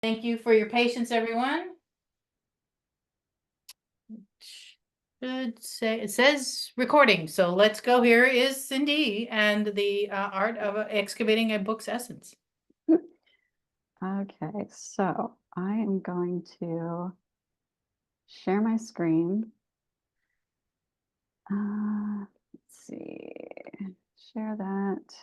Thank you for your patience, everyone. It says recording, so let's go. Here is Cindy and the art of excavating a book's essence. Okay, so I am going to share my screen. Let's see, share that.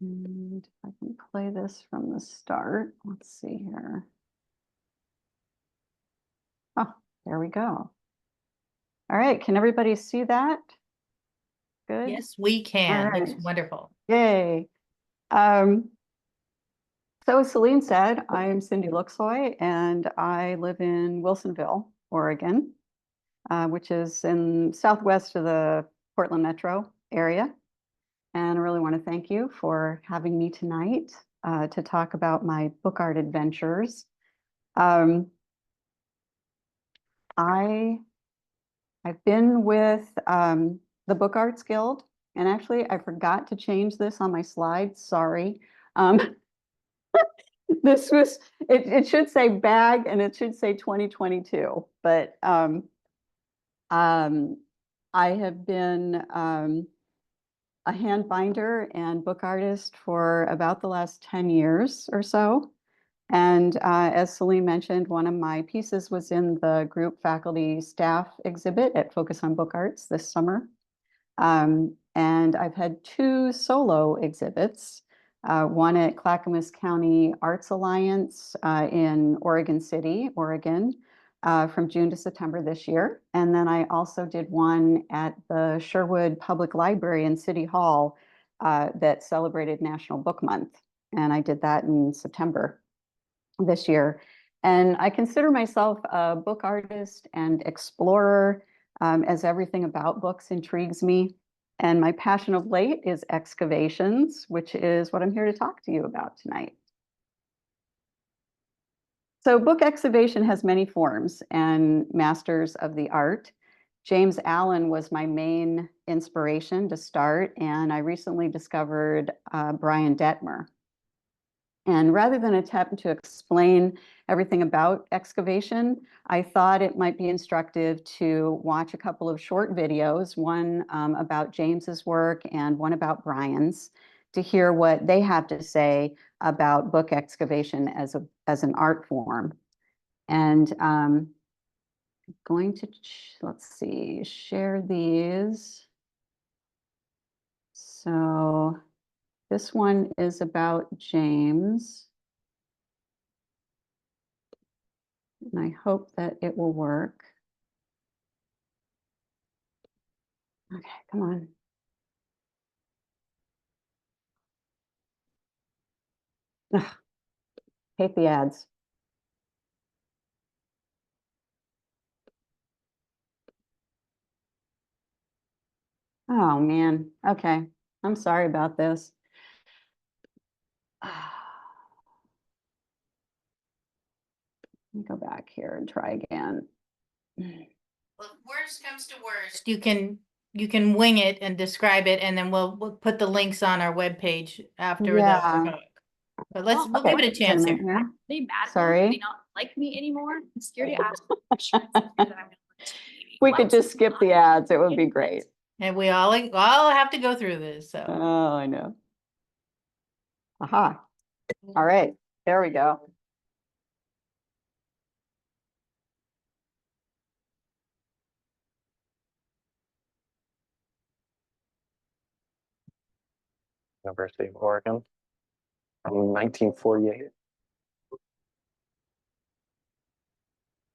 And if I can play this from the start, let's see here. Oh, there we go. All right, can everybody see that? Good. Yes, we can. All right. Looks wonderful. Yay. So as Celine said, I am Cindy Luxhoj, and I live in Wilsonville, Oregon, which is in southwest of the Portland metro area. And I really want to thank you for having me tonight to talk about my book art adventures. I've been with the Book Arts Guild, and actually I forgot to change this on my slides, sorry. This was, it should say bag and it should say 2022, but I have been a hand binder and book artist for about the last 10 years or so. And as Celine mentioned, one of my pieces was in the group faculty staff exhibit at Focus on Book Arts this summer. And I've had 2 solo exhibits, one at Clackamas County Arts Alliance in Oregon City, Oregon, from June to September this year. And then I also did one at the Sherwood Public Library in City Hall that celebrated National Book Month. And I did that in September this year. And I consider myself a book artist and explorer, as everything about books intrigues me. And my passion of late is excavations, which is what I'm here to talk to you about tonight. So book excavation has many forms and masters of the art. James Allen was my main inspiration to start, and I recently discovered Brian Detmer. And rather than attempt to explain everything about excavation, I thought it might be instructive to watch a couple of short videos, one about James's work and one about Brian's, to hear what they have to say about book excavation as an art form. And I'm going to, let's see, share these. So this one is about James. And I hope that it will work. Okay, come on. Ugh, hate the ads. Oh man, okay. I'm sorry about this. Let me go back here and try again. Well, worst comes to worst, you can wing it and describe it, and then we'll put the links on our webpage after the talk. But we'll give it a chance here. Yeah. They mad at Sorry. me? They not like me anymore? I'm scared to ask. We could just skip the ads. It would be great. And we all have to go through this. So Oh, I know. Aha. All right. There we go. University of Oregon from 1948.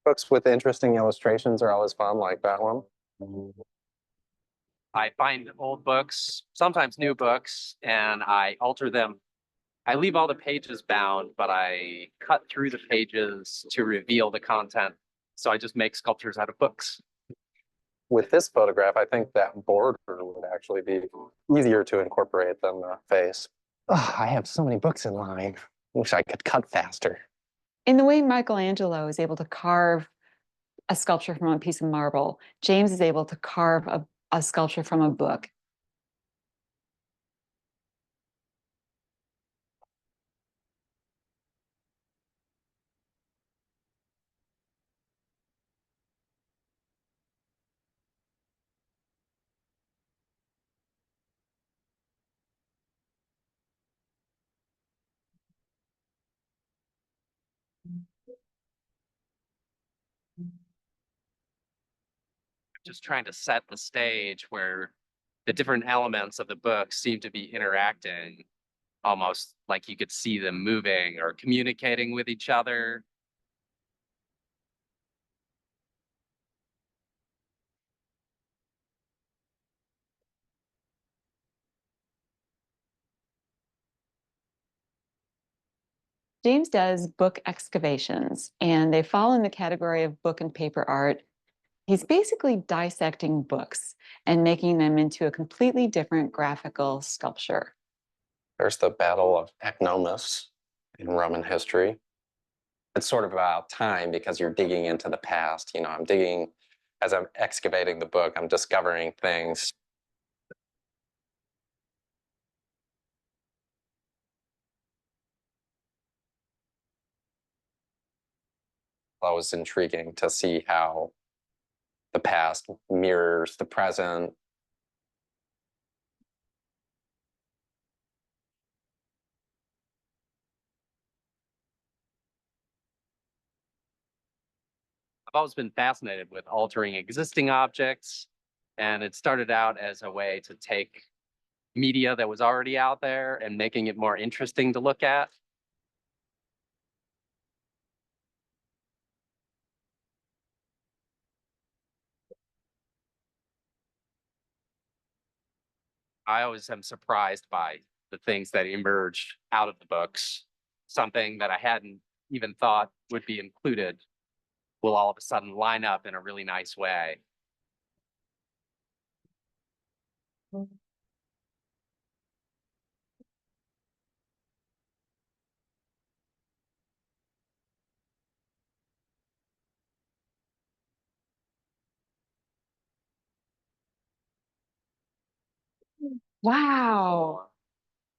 Books with interesting illustrations are always fun, like that one. I find old books, sometimes new books, and I alter them. I leave all the pages bound, but I cut through the pages to reveal the content. So I just make sculptures out of books. With this photograph, I think that border would actually be easier to incorporate than the face. Oh, I have so many books in line. Wish I could cut faster. In the way Michelangelo is able to carve a sculpture from a piece of marble, James is able to carve a sculpture from a book. Just trying to set the stage where the different elements of the book seem to be interacting, almost like you could see them moving or communicating with each other. James does book excavations, and they fall in the category of book and paper art. He's basically dissecting books and making them into a completely different graphical sculpture. There's the Battle of Ecnomus in Roman history. It's sort of about time because you're digging into the past. You know, I'm digging, as I'm excavating the book, I'm discovering things. Always intriguing to see how the past mirrors the present. I've always been fascinated with altering existing objects, and it started out as a way to take media that was already out there and making it more interesting to look at. I always am surprised by the things that emerge out of the books. Something that I hadn't even thought would be included will all of a sudden line up in a really nice way. Wow.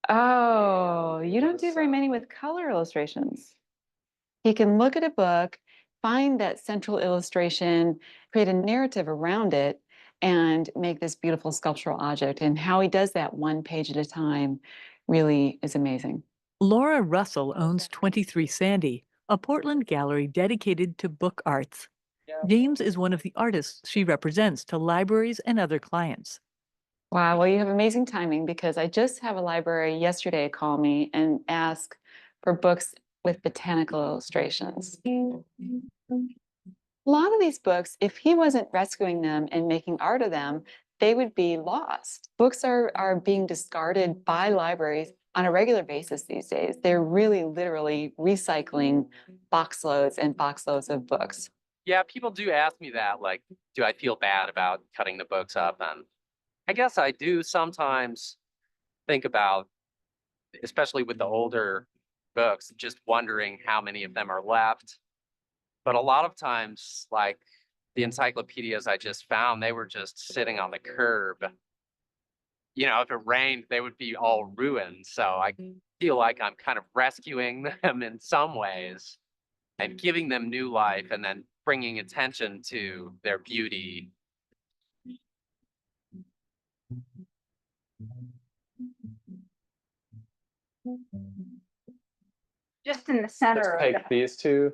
Oh, you don't do very many with color illustrations. He can look at a book, find that central illustration, create a narrative around it, and make this beautiful sculptural object. And how he does that one page at a time really is amazing. Laura Russell owns 23 Sandy, a Portland gallery dedicated to book arts. James is one of the artists she represents to libraries and other clients. Wow, well, you have amazing timing because I just have a library yesterday call me and ask for books with botanical illustrations. A lot of these books, if he wasn't rescuing them and making art of them, they would be lost. Books are being discarded by libraries on a regular basis these days. They're really literally recycling box loads and box loads of books. Yeah, people do ask me that, like, do I feel bad about cutting the books up? And I guess I do sometimes think about, especially with the older books, just wondering how many of them are left. But a lot of times, like the encyclopedias I just found, they were just sitting on the curb. You know, if it rained, they would be all ruined. So I feel like I'm kind of rescuing them in some ways and giving them new life and then bringing attention to their beauty. Just in the center. Let's take these two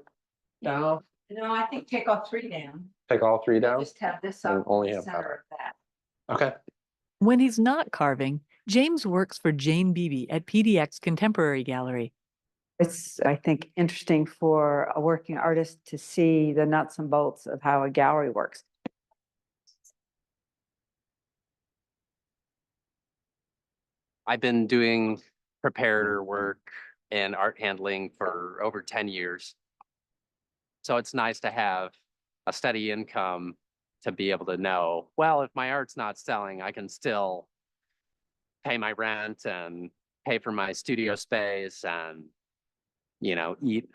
down. No, I think take all three down. Take all three down. Just have this And up only in the have center of that. Okay. When he's not carving, James works for Jane Beebe at PDX Contemporary Gallery. It's, I think, interesting for a working artist to see the nuts and bolts of how a gallery works. I've been doing preparator work and art handling for over 10 years. So it's nice to have a steady income to be able to know, well, if my art's not selling, I can still pay my rent and pay for my studio space and, you know, eat.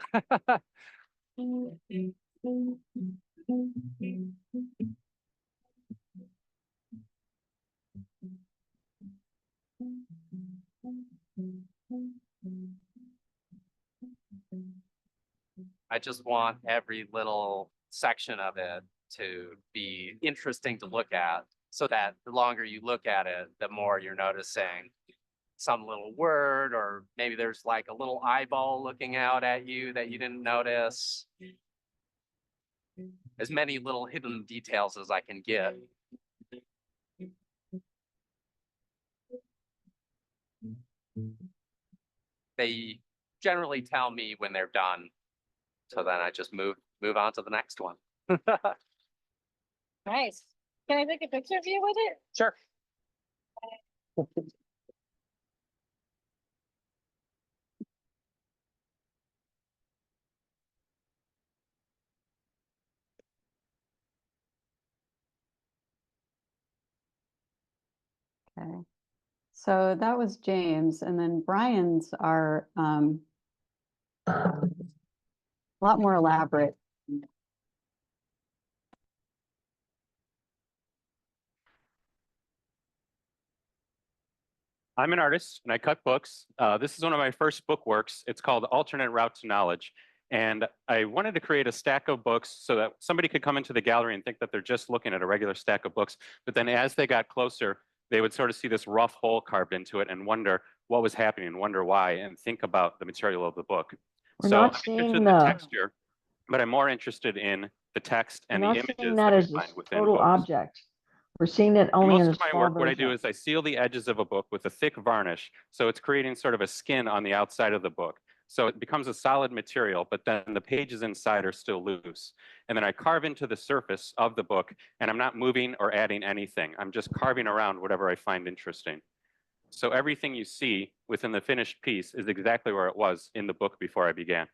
I just want every little section of it to be interesting to look at so that the longer you look at it, the more you're noticing some little word, or maybe there's like a little eyeball looking out at you that you didn't notice. As many little hidden details as I can get. They generally tell me when they're done, so then I just move on to the next one. Nice. Can I take a picture of you with it? Sure. Okay. So that was James, and then Brian's are a lot more elaborate. I'm an artist and I cut books. This is one of my first book works. It's called Alternate Route to Knowledge. And I wanted to create a stack of books so that somebody could come into the gallery and think that they're just looking at a regular stack of books. But then as they got closer, they would sort of see this rough hole carved into it and wonder what was happening and wonder why and think about the material of the book. We're So not I'm seeing interested in the texture, but I'm more interested in the text and the We're not images seeing that that we as a find within total books. object. We're seeing it only in Most a of my small work, what I do version. is I seal the edges of a book with a thick varnish. So it's creating sort of a skin on the outside of the book. So it becomes a solid material, but then the pages inside are still loose. And then I carve into the surface of the book, and I'm not moving or adding anything. I'm just carving around whatever I find interesting. So everything you see within the finished piece is exactly where it was in the book before I began.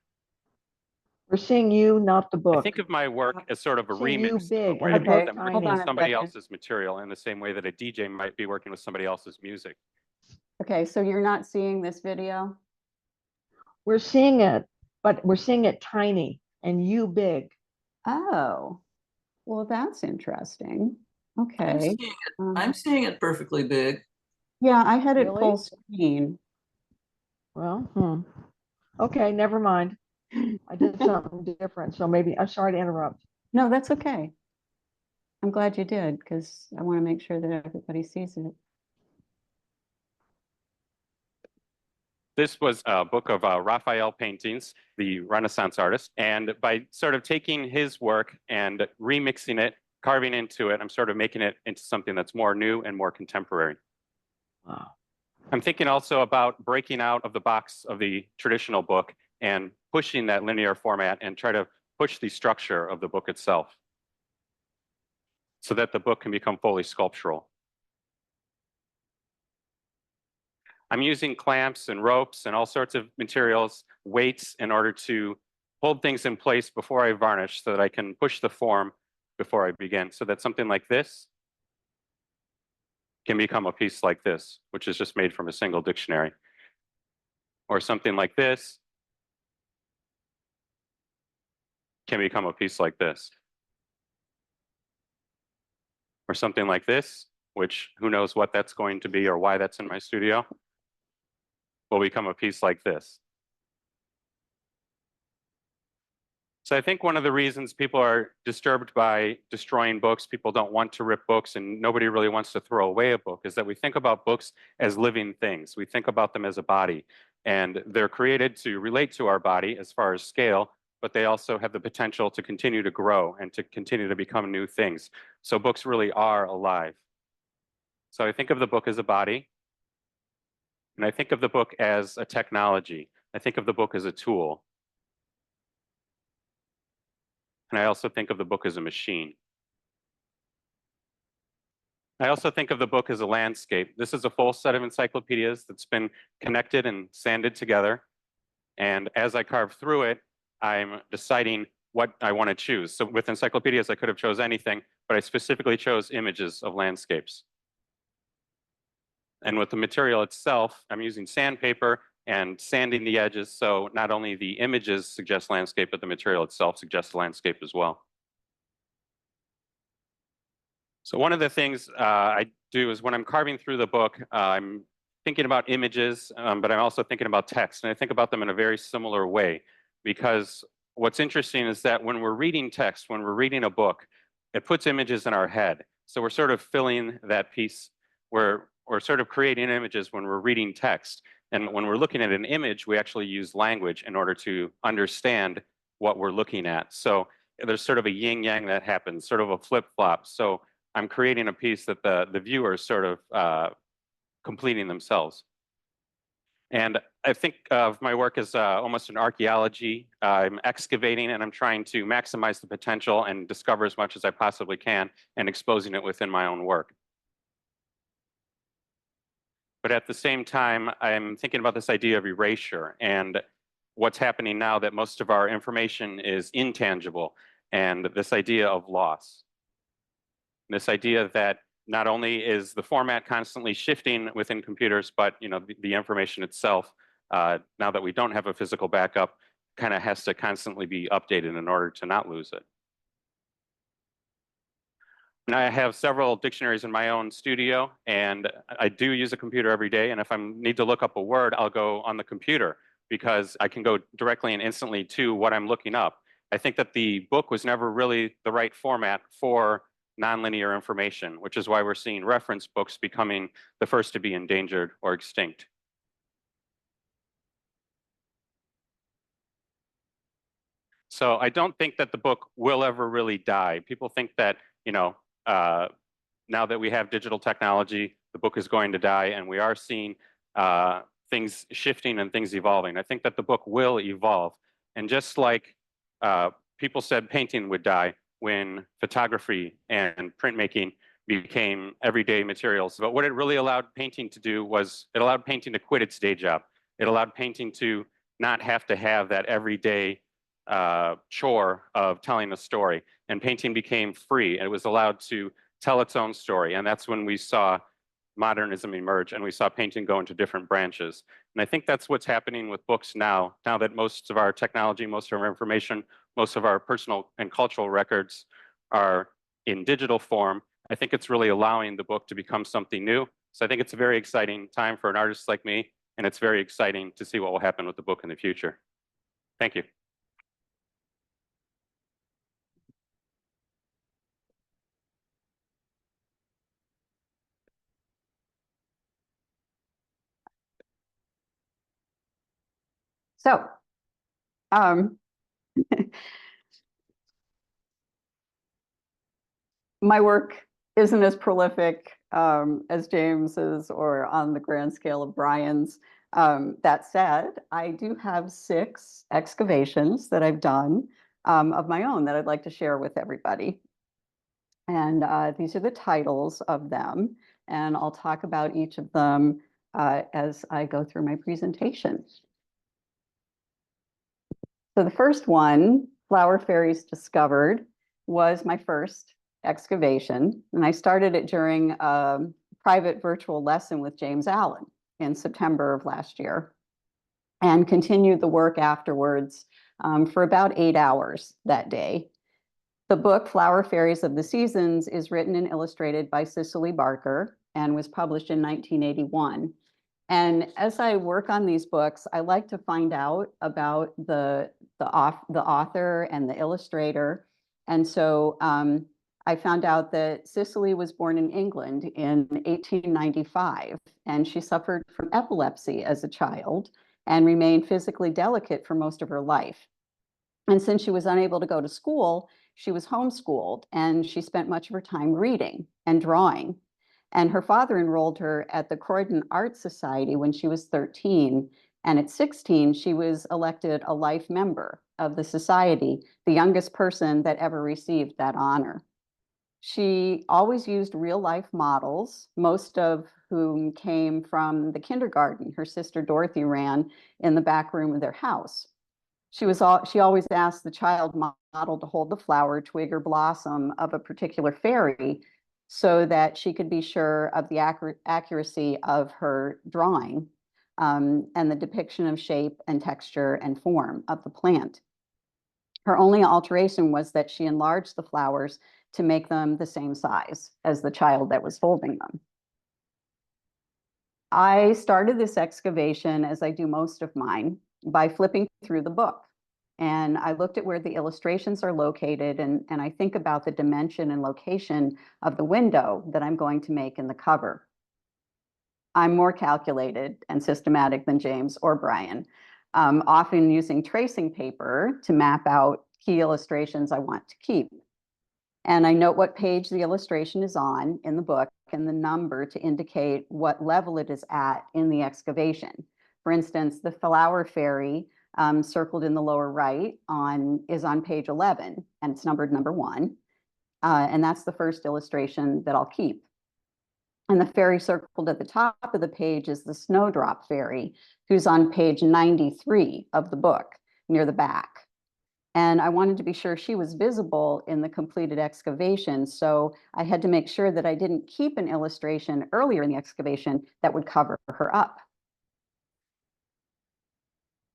We're seeing you, not the I book. think of my work as sort of a Seeing you remix big where and I the feel book like I'm tiny. working Hold on with a somebody second. else's material in the same way that a DJ might be working with somebody else's music. Okay, so you're not seeing this video? We're seeing it, but we're seeing it tiny and you big. Oh, well, that's interesting. I'm Okay. seeing it, I'm seeing it perfectly big. Yeah, I had it Really? full screen. Well, okay, never mind. I did something different, so maybe, I'm sorry to interrupt. No, that's okay. I'm glad you did, because I want to make sure that everybody sees it. This was a book of Raphael paintings, the Renaissance artist. And by sort of taking his work and remixing it, carving into it, I'm sort of making it into something that's more new and more contemporary. Wow. I'm thinking also about breaking out of the box of the traditional book and pushing that linear format and try to push the structure of the book itself so that the book can become fully sculptural. I'm using clamps and ropes and all sorts of materials, weights, in order to hold things in place before I varnish so that I can push the form before I begin. So that something like this can become a piece like this, which is just made from a single dictionary. Or something like this can become a piece like this. Or something like this, which who knows what that's going to be or why that's in my studio, will become a piece like this. So I think one of the reasons people are disturbed by destroying books, people don't want to rip books, and nobody really wants to throw away a book, is that we think about books as living things. We think about them as a body, and they're created to relate to our body as far as scale, but they also have the potential to continue to grow and to continue to become new things. So books really are alive. So I think of the book as a body, and I think of the book as a technology. I think of the book as a tool. And I also think of the book as a machine. I also think of the book as a landscape. This is a full set of encyclopedias that's been connected and sanded together. And as I carve through it, I'm deciding what I want to choose. So with encyclopedias, I could have chose anything, but I specifically chose images of landscapes. And with the material itself, I'm using sandpaper and sanding the edges, so not only the images suggest landscape, but the material itself suggests landscape as well. So one of the things I do is when I'm carving through the book, I'm thinking about images, but I'm also thinking about text, and I think about them in a very similar way, because what's interesting is that when we're reading text, when we're reading a book, it puts images in our head. So we're sort of filling that piece. We're we're sort of creating images when we're reading text. And when we're looking at an image, we actually use language in order to understand what we're looking at. So there's sort of a yin yang that happens, sort of a flip flop. So I'm creating a piece that the viewer is sort of completing themselves. And I think of my work as almost an archaeology. I'm excavating and I'm trying to maximize the potential and discover as much as I possibly can and exposing it within my own work. But at the same time, I'm thinking about this idea of erasure and what's happening now that most of our information is intangible, and this idea of loss. This idea that not only is the format constantly shifting within computers, but the information itself, now that we don't have a physical backup, kind of has to constantly be updated in order to not lose it. And I have several dictionaries in my own studio, and I do use a computer every day. And if I need to look up a word, I'll go on the computer because I can go directly and instantly to what I'm looking up. I think that the book was never really the right format for nonlinear information, which is why we're seeing reference books becoming the first to be endangered or extinct. So I don't think that the book will ever really die. People think that, now that we have digital technology, the book is going to die, and we are seeing things shifting and things evolving. I think that the book will evolve. And just like people said painting would die when photography and printmaking became everyday materials, but what it really allowed painting to do was it allowed painting to quit its day job. It allowed painting to not have to have that everyday chore of telling a story. And painting became free, and it was allowed to tell its own story. And that's when we saw modernism emerge and we saw painting go into different branches. And I think that's what's happening with books now that most of our technology, most of our information, most of our personal and cultural records are in digital form. I think it's really allowing the book to become something new. So I think it's a very exciting time for an artist like me, and it's very exciting to see what will happen with the book in the future. Thank you. So, my work isn't as prolific as James's or on the grand scale of Brian's. That said, I do have 6 excavations that I've done of my own that I'd like to share with everybody. And these are the titles of them, and I'll talk about each of them as I go through my presentation. So the first one, Flower Fairies Discovered, was my first excavation. And I started it during a private virtual lesson with James Allen in September of last year, and continued the work afterwards for about 8 hours that day. The book, Flower Fairies of the Seasons, is written and illustrated by Cicely Barker and was published in 1981. And as I work on these books, I like to find out about the author and the illustrator. And so I found out that Cicely was born in England in 1895, and she suffered from epilepsy as a child and remained physically delicate for most of her life. And since she was unable to go to school, she was homeschooled, and she spent much of her time reading and drawing. And her father enrolled her at the Croydon Art Society when she was 13. And at 16, she was elected a life member of the society, the youngest person that ever received that honor. She always used real life models, most of whom came from the kindergarten her sister Dorothy ran in the back room of their house. She always asked the child model to hold the flower, twig, or blossom of a particular fairy so that she could be sure of the accuracy of her drawing and the depiction of shape and texture and form of the plant. Her only alteration was that she enlarged the flowers to make them the same size as the child that was holding them. I started this excavation, as I do most of mine, by flipping through the book. And I looked at where the illustrations are located, and I think about the dimension and location of the window that I'm going to make in the cover. I'm more calculated and systematic than James or Brian, often using tracing paper to map out key illustrations I want to keep. And I note what page the illustration is on in the book and the number to indicate what level it is at in the excavation. For instance, the flower fairy circled in the lower right is on page 11, and it's numbered number 1. And that's the first illustration that I'll keep. And the fairy circled at the top of the page is the snowdrop fairy, who's on page 93 of the book, near the back. And I wanted to be sure she was visible in the completed excavation, so I had to make sure that I didn't keep an illustration earlier in the excavation that would cover her up.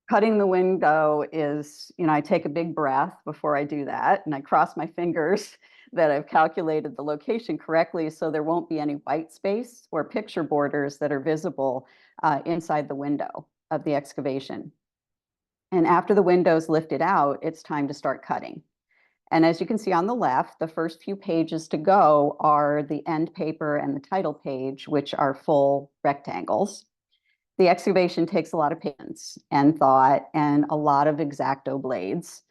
Cutting the window is, I take a big breath before I do that, and I cross my fingers that I've calculated the location correctly so there won't be any white space or picture borders that are visible inside the window of the excavation. And after the window's lifted out, it's time to start cutting. And as you can see on the left, the first few pages to go are the end paper and the title page, which are full rectangles. The excavation takes a lot of patience and thought and a lot of X-acto blades.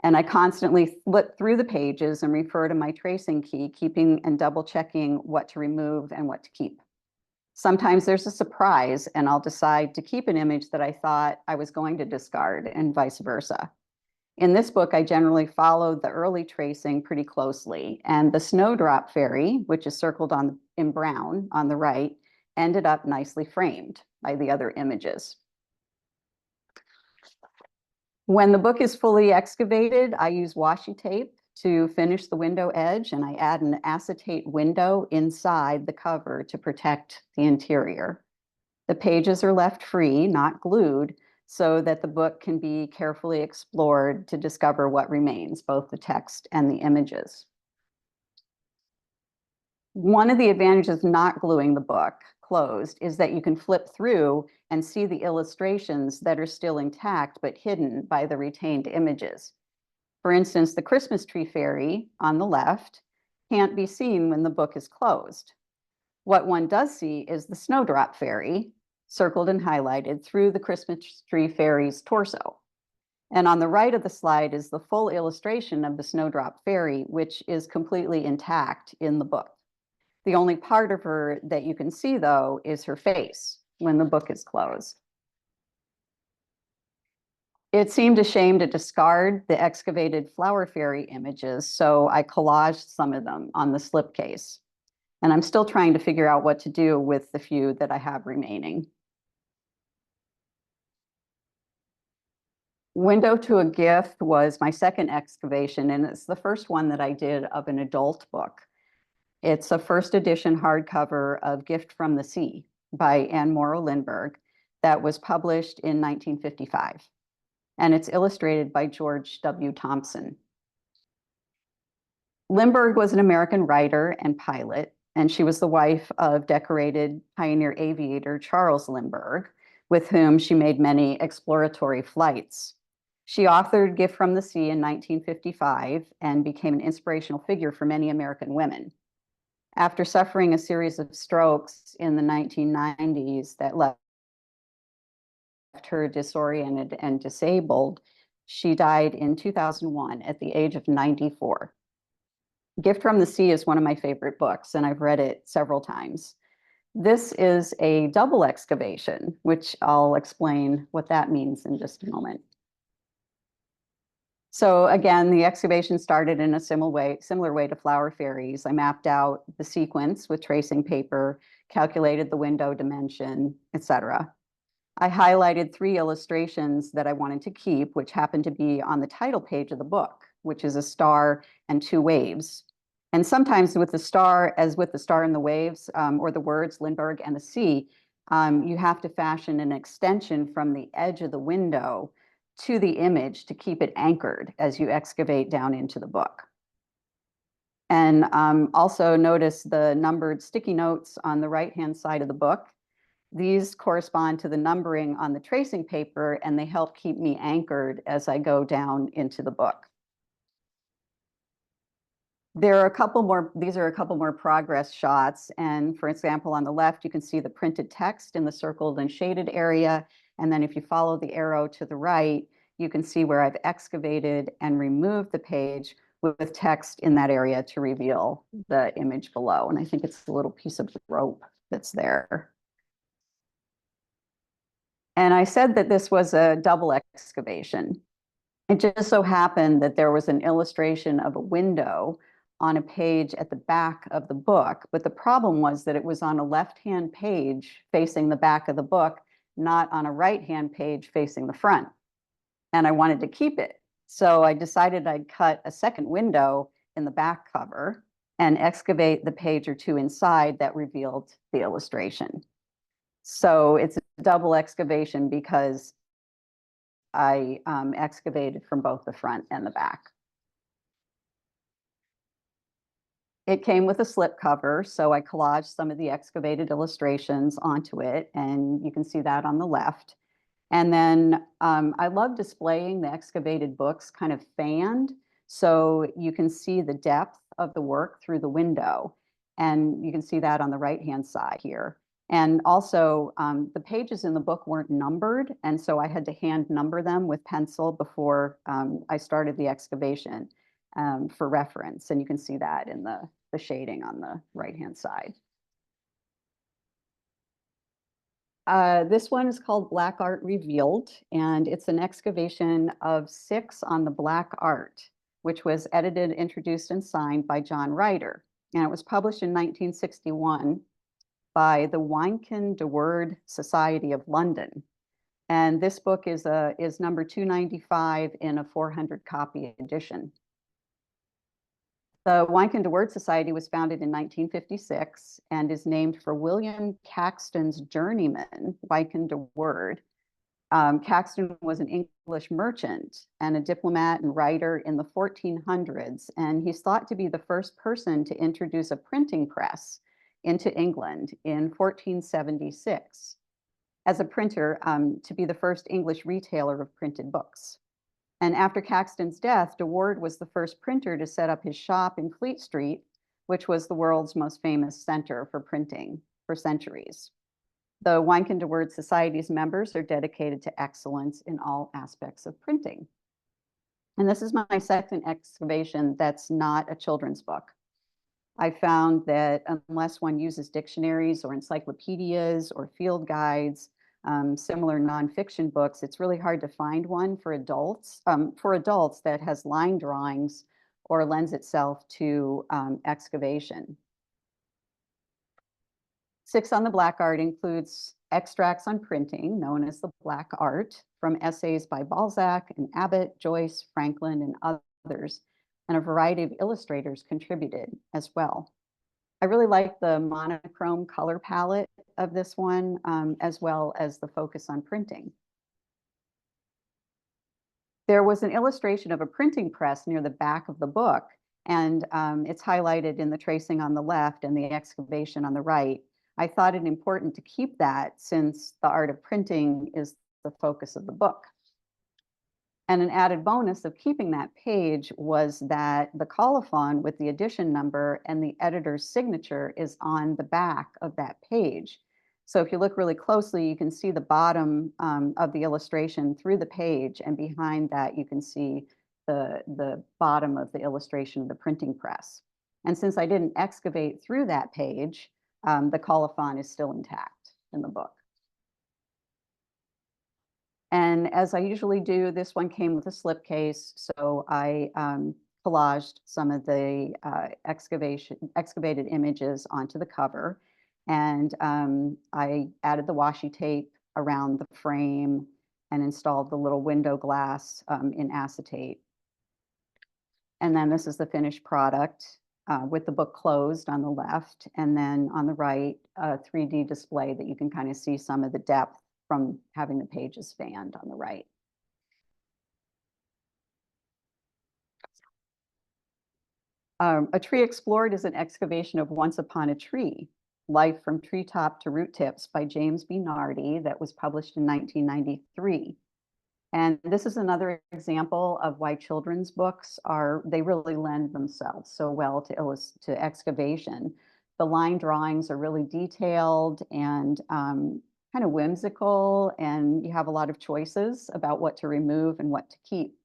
And I constantly flip through the pages and refer to my tracing key, keeping and double checking what to remove and what to keep. Sometimes there's a surprise and I'll decide to keep an image that I thought I was going to discard and vice versa. In this book, I generally followed the early tracing pretty closely, and the snowdrop fairy, which is circled in brown on the right, ended up nicely framed by the other images. When the book is fully excavated, I use washi tape to finish the window edge, and I add an acetate window inside the cover to protect the interior. The pages are left free, not glued, so that the book can be carefully explored to discover what remains, both the text and the images. One of the advantages of not gluing the book closed is that you can flip through and see the illustrations that are still intact but hidden by the retained images. For instance, the Christmas tree fairy on the left can't be seen when the book is closed. What one does see is the snowdrop fairy, circled and highlighted through the Christmas tree fairy's torso. And on the right of the slide is the full illustration of the snowdrop fairy, which is completely intact in the book. The only part of her that you can see, though, is her face when the book is closed. It seemed a shame to discard the excavated flower fairy images, so I collaged some of them on the slipcase. And I'm still trying to figure out what to do with the few that I have remaining. Window to a Gift was my second excavation, and it's the first one that I did of an adult book. It's a first edition hardcover of Gift from the Sea by Anne Morrow Lindbergh that was published in 1955. And it's illustrated by George W. Thompson. Lindbergh was an American writer and pilot, and she was the wife of decorated pioneer aviator Charles Lindbergh, with whom she made many exploratory flights. She authored Gift from the Sea in 1955 and became an inspirational figure for many American women. After suffering a series of strokes in the 1990s that left her disoriented and disabled, she died in 2001 at the age of 94. Gift from the Sea is one of my favorite books, and I've read it several times. This is a double excavation, which I'll explain what that means in just a moment. So again, the excavation started in a similar way to Flower Fairies. I mapped out the sequence with tracing paper, calculated the window dimension, etc. I highlighted 3 illustrations that I wanted to keep, which happened to be on the title page of the book, which is a star and 2 waves. And sometimes with the star, as with the star and the waves, or the words Lindbergh and the sea, you have to fashion an extension from the edge of the window to the image to keep it anchored as you excavate down into the book. And also notice the numbered sticky notes on the right-hand side of the book. These correspond to the numbering on the tracing paper, and they help keep me anchored as I go down into the book. There are a couple more, these are a couple more progress shots. And for example, on the left, you can see the printed text in the circled and shaded area. And then if you follow the arrow to the right, you can see where I've excavated and removed the page with text in that area to reveal the image below. And I think it's a little piece of rope that's there. And I said that this was a double excavation. It just so happened that there was an illustration of a window on a page at the back of the book. But the problem was that it was on a left-hand page facing the back of the book, not on a right-hand page facing the front. And I wanted to keep it. So I decided I'd cut a second window in the back cover and excavate the page or two inside that revealed the illustration. So it's a double excavation because I excavated from both the front and the back. It came with a slip cover, so I collaged some of the excavated illustrations onto it, and you can see that on the left. And then I love displaying the excavated books kind of fanned, so you can see the depth of the work through the window. And you can see that on the right-hand side here. And also, the pages in the book weren't numbered, and so I had to hand number them with pencil before I started the excavation for reference. And you can see that in the shading on the right-hand side. This one is called Black Art Revealed, and it's an excavation of 6 on the Black Art, which was edited, introduced, and signed by John Ryder. And it was published in 1961 by the Wynkin de Worde Society of London. And this book is number 295 in a 400 copy edition. The Wynkin de Worde Society was founded in 1956 and is named for William Caxton's journeyman, Wynkin de Worde. Caxton was an English merchant and a diplomat and writer in the 1400s, and he's thought to be the first person to introduce a printing press into England in 1476 as a printer, to be the first English retailer of printed books. And after Caxton's death, de Worde was the first printer to set up his shop in Fleet Street, which was the world's most famous center for printing for centuries. The Wynkin de Worde Society's members are dedicated to excellence in all aspects of printing. And this is my second excavation that's not a children's book. I found that unless one uses dictionaries or encyclopedias or field guides, similar nonfiction books, it's really hard to find one for adults that has line drawings or lends itself to excavation. 6 on the Black Art includes extracts on printing, known as the Black Art, from essays by Balzac and Abbott, Joyce, Franklin, and others, and a variety of illustrators contributed as well. I really like the monochrome color palette of this one, as well as the focus on printing. There was an illustration of a printing press near the back of the book, and it's highlighted in the tracing on the left and the excavation on the right. I thought it important to keep that since the art of printing is the focus of the book. And an added bonus of keeping that page was that the colophon with the edition number and the editor's signature is on the back of that page. So if you look really closely, you can see the bottom of the illustration through the page, and behind that you can see the bottom of the illustration of the printing press. And since I didn't excavate through that page, the colophon is still intact in the book. And as I usually do, this one came with a slipcase, so I collaged some of the excavated images onto the cover. And I added the washi tape around the frame and installed the little window glass in acetate. And then this is the finished product with the book closed on the left. And then on the right, a 3D display that you can kind of see some of the depth from having the pages fanned on the right. A Tree Explored is an excavation of Once Upon a Tree, Life from Treetop to Root Tips by James B. Nardi, that was published in 1993. And this is another example of why children's books they really lend themselves so well to excavation. The line drawings are really detailed and kind of whimsical, and you have a lot of choices about what to remove and what to keep.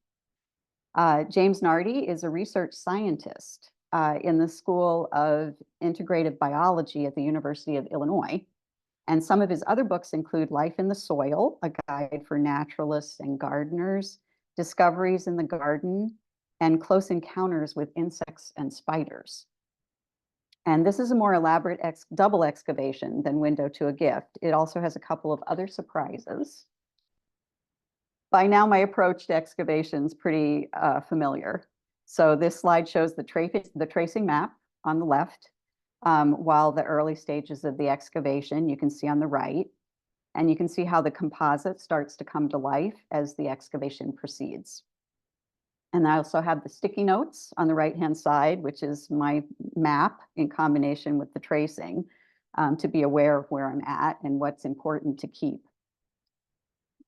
James Nardi is a research scientist in the School of Integrative Biology at the University of Illinois. And some of his other books include Life in the Soil, a guide for naturalists and gardeners, Discoveries in the Garden, and Close Encounters with Insects and Spiders. And this is a more elaborate double excavation than Window to a Gift. It also has a couple of other surprises. By now, my approach to excavation is pretty familiar. So this slide shows the tracing map on the left, while the early stages of the excavation you can see on the right. And you can see how the composite starts to come to life as the excavation proceeds. And I also have the sticky notes on the right-hand side, which is my map in combination with the tracing, to be aware of where I'm at and what's important to keep.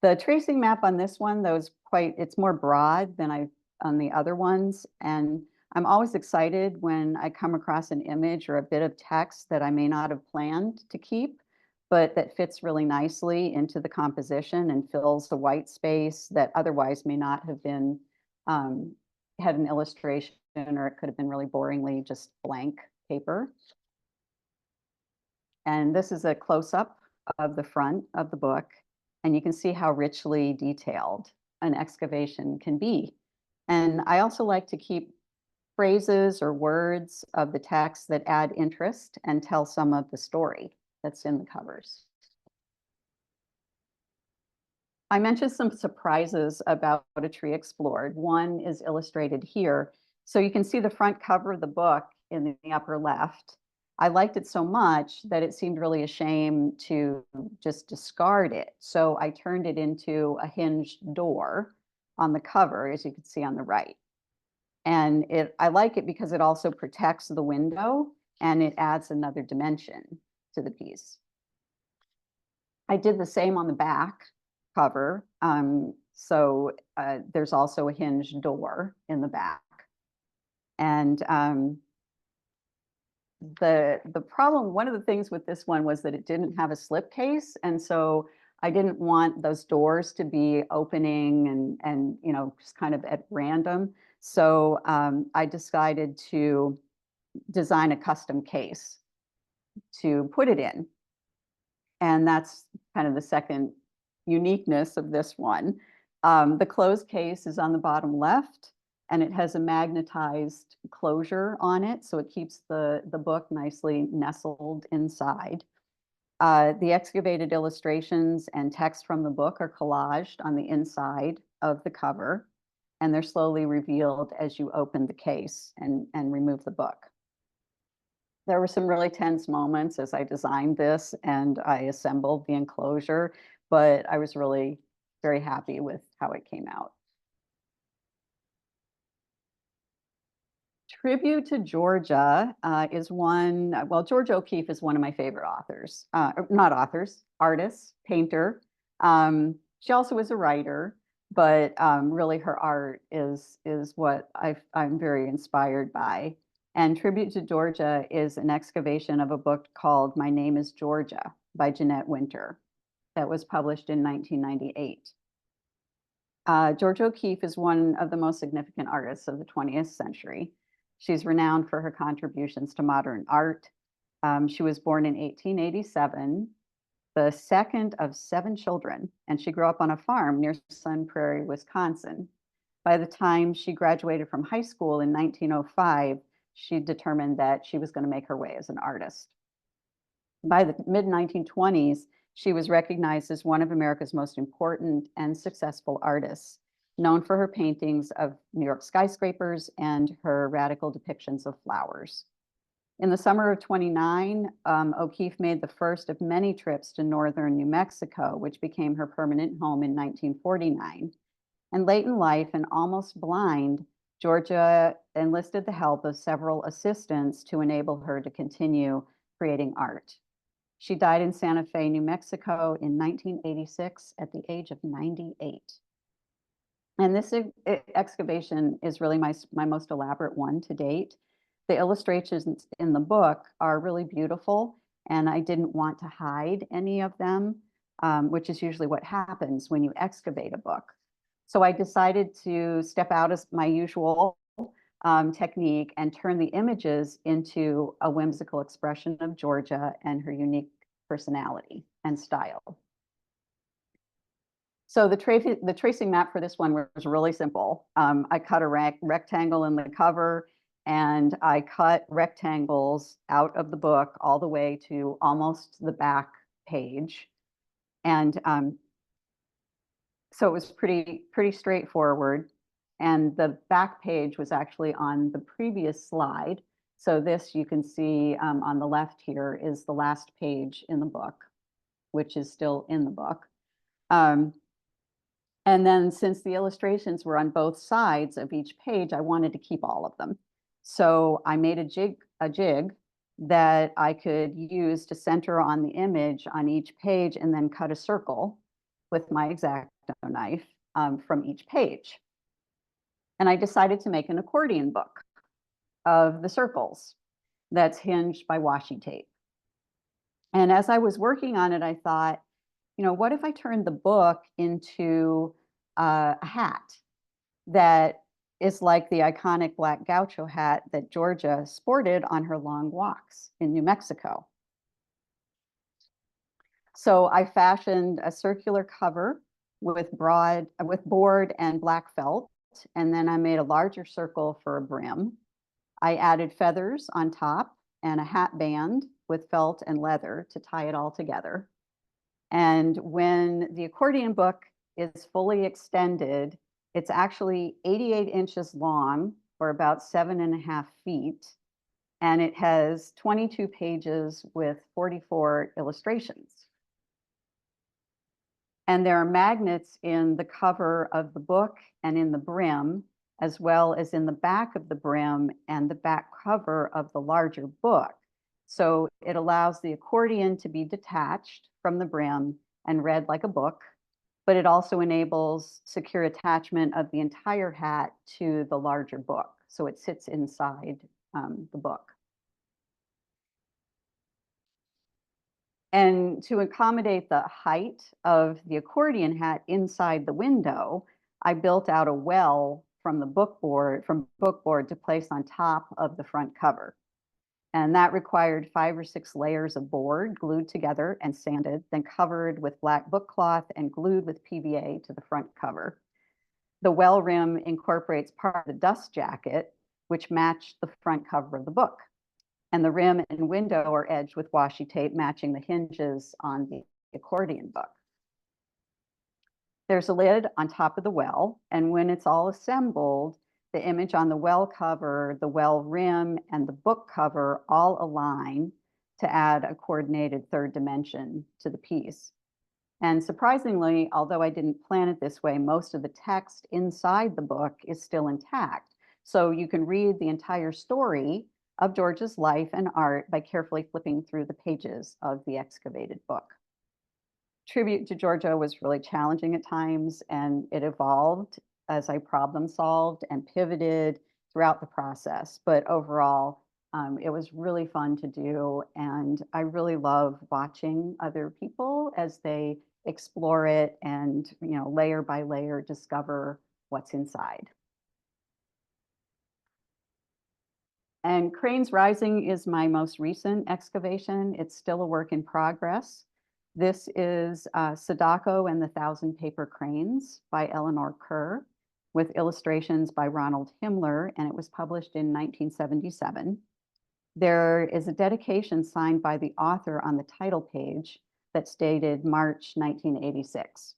The tracing map on this one, though, it's more broad than on the other ones. And I'm always excited when I come across an image or a bit of text that I may not have planned to keep, but that fits really nicely into the composition and fills the white space that otherwise may not have been had an illustration, or it could have been really boringly just blank paper. And this is a close-up of the front of the book, and you can see how richly detailed an excavation can be. And I also like to keep phrases or words of the text that add interest and tell some of the story that's in the covers. I mentioned some surprises about a tree explored. One is illustrated here. So you can see the front cover of the book in the upper left. I liked it so much that it seemed really a shame to just discard it. So I turned it into a hinged door on the cover, as you can see on the right. And I like it because it also protects the window and it adds another dimension to the piece. I did the same on the back cover. There's also a hinged door in the back. And the problem, one of the things with this one was that it didn't have a slipcase. And so I didn't want those doors to be opening and just kind of at random. So I decided to design a custom case to put it in. And that's kind of the second uniqueness of this one. The closed case is on the bottom left, and it has a magnetized closure on it, so it keeps the book nicely nestled inside. The excavated illustrations and text from the book are collaged on the inside of the cover, and they're slowly revealed as you open the case and remove the book. There were some really tense moments as I designed this and I assembled the enclosure, but I was really very happy with how it came out. Tribute to Georgia is one, well, Georgia O'Keeffe is one of my favorite authors, artists, painter. She also is a writer, but really her art is what I'm very inspired by. And Tribute to Georgia is an excavation of a book called My Name is Georgia by Jeanette Winter that was published in 1998. Georgia O'Keeffe is one of the most significant artists of the 20th century. She's renowned for her contributions to modern art. She was born in 1887, the second of 7 children, and she grew up on a farm near Sun Prairie, Wisconsin. By the time she graduated from high school in 1905, she determined that she was going to make her way as an artist. By the mid-1920s, she was recognized as one of America's most important and successful artists, known for her paintings of New York skyscrapers and her radical depictions of flowers. In the summer of 29, O'Keeffe made the first of many trips to northern New Mexico, which became her permanent home in 1949. And late in life, and almost blind, Georgia enlisted the help of several assistants to enable her to continue creating art. She died in Santa Fe, New Mexico in 1986 at the age of 98. And this excavation is really my most elaborate one to date. The illustrations in the book are really beautiful, and I didn't want to hide any of them, which is usually what happens when you excavate a book. So I decided to step out as my usual technique and turn the images into a whimsical expression of Georgia and her unique personality and style. So the tracing map for this one was really simple. I cut a rectangle in the cover, and I cut rectangles out of the book all the way to almost the back page. And so it was pretty straightforward. And the back page was actually on the previous slide. So this, you can see on the left here, is the last page in the book, which is still in the book. And then since the illustrations were on both sides of each page, I wanted to keep all of them. So I made a jig that I could use to center on the image on each page, and then cut a circle with my X-acto knife from each page. And I decided to make an accordion book of the circles that's hinged by washi tape. And as I was working on it, I thought, you know, what if I turned the book into a hat that is like the iconic black gaucho hat that Georgia sported on her long walks in New Mexico? So I fashioned a circular cover with board and black felt, and then I made a larger circle for a brim. I added feathers on top and a hat band with felt and leather to tie it all together. And when the accordion book is fully extended, it's actually 88 inches long, or about 7.5 feet. And it has 22 pages with 44 illustrations. And there are magnets in the cover of the book and in the brim, as well as in the back of the brim and the back cover of the larger book. So it allows the accordion to be detached from the brim and read like a book, but it also enables secure attachment of the entire hat to the larger book. So it sits inside the book. And to accommodate the height of the accordion hat inside the window, I built out a well from bookboard to place on top of the front cover. And that required 5 or 6 layers of board glued together and sanded, then covered with black book cloth and glued with PVA to the front cover. The well rim incorporates part of the dust jacket, which matched the front cover of the book. And the rim and window are edged with washi tape, matching the hinges on the accordion book. There's a lid on top of the well, and when it's all assembled, the image on the well cover, the well rim, and the book cover all align to add a coordinated third dimension to the piece. And surprisingly, although I didn't plan it this way, most of the text inside the book is still intact. So you can read the entire story of Georgia's life and art by carefully flipping through the pages of the excavated book. Tribute to Georgia was really challenging at times, and it evolved as I problem solved and pivoted throughout the process. But overall, it was really fun to do, and I really love watching other people as they explore it and, you know, layer by layer discover what's inside. And Cranes Rising is my most recent excavation. It's still a work in progress. This is Sadako and the 1,000 Paper Cranes by Eleanor Kerr, with illustrations by Ronald Himmler, and it was published in 1977. There is a dedication signed by the author on the title page that's dated March 1986.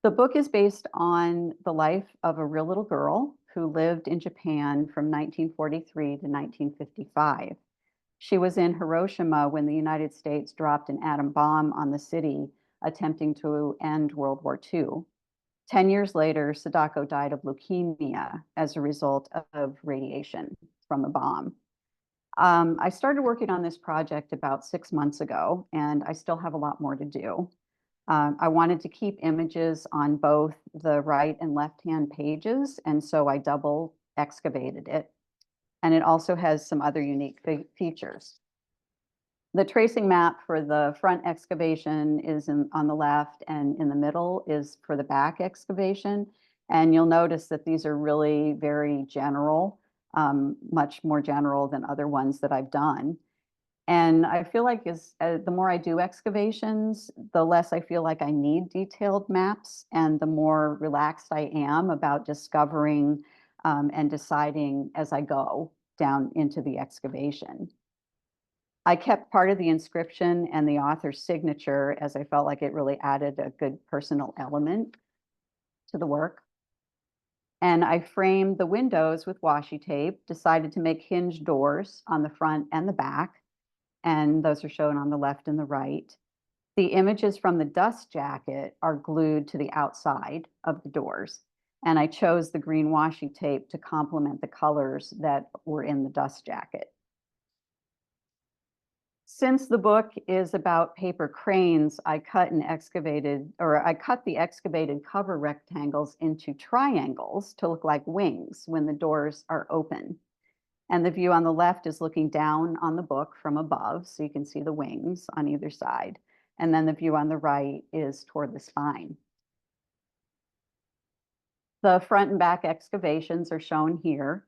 The book is based on the life of a real little girl who lived in Japan from 1943 to 1955. She was in Hiroshima when the United States dropped an atom bomb on the city, attempting to end World War II. 10 years later, Sadako died of leukemia as a result of radiation from the bomb. I started working on this project about 6 months ago, and I still have a lot more to do. I wanted to keep images on both the right and left-hand pages, and so I double excavated it. And it also has some other unique features. The tracing map for the front excavation is on the left, and in the middle is for the back excavation. And you'll notice that these are really very general, much more general than other ones that I've done. And I feel like the more I do excavations, the less I feel like I need detailed maps, and the more relaxed I am about discovering and deciding as I go down into the excavation. I kept part of the inscription and the author's signature, as I felt like it really added a good personal element to the work. And I framed the windows with washi tape, decided to make hinge doors on the front and the back, and those are shown on the left and the right. The images from the dust jacket are glued to the outside of the doors, and I chose the green washi tape to complement the colors that were in the dust jacket. Since the book is about paper cranes, I cut the excavated cover rectangles into triangles to look like wings when the doors are open. And the view on the left is looking down on the book from above, so you can see the wings on either side. And then the view on the right is toward the spine. The front and back excavations are shown here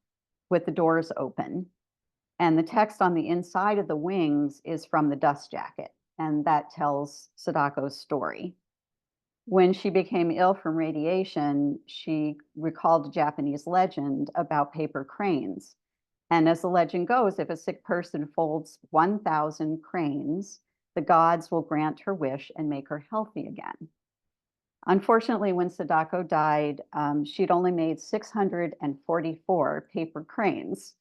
with the doors open. And the text on the inside of the wings is from the dust jacket, and that tells Sadako's story. When she became ill from radiation, she recalled a Japanese legend about paper cranes. And as the legend goes, if a sick person folds 1,000 cranes, the gods will grant her wish and make her healthy again. Unfortunately, when Sadako died, she'd only made 644 paper cranes,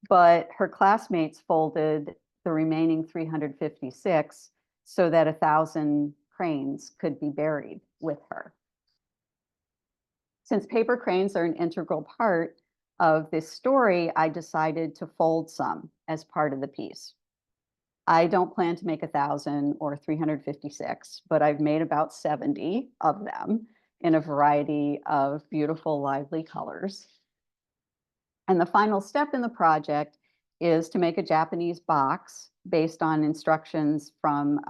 but her classmates folded the remaining 356 so that 1,000 cranes could be buried with her. Since paper cranes are an integral part of this story, I decided to fold some as part of the piece. I don't plan to make 1,000 or 356, but I've made about 70 of them in a variety of beautiful, lively colors. And the final step in the project is to make a Japanese box based on instructions from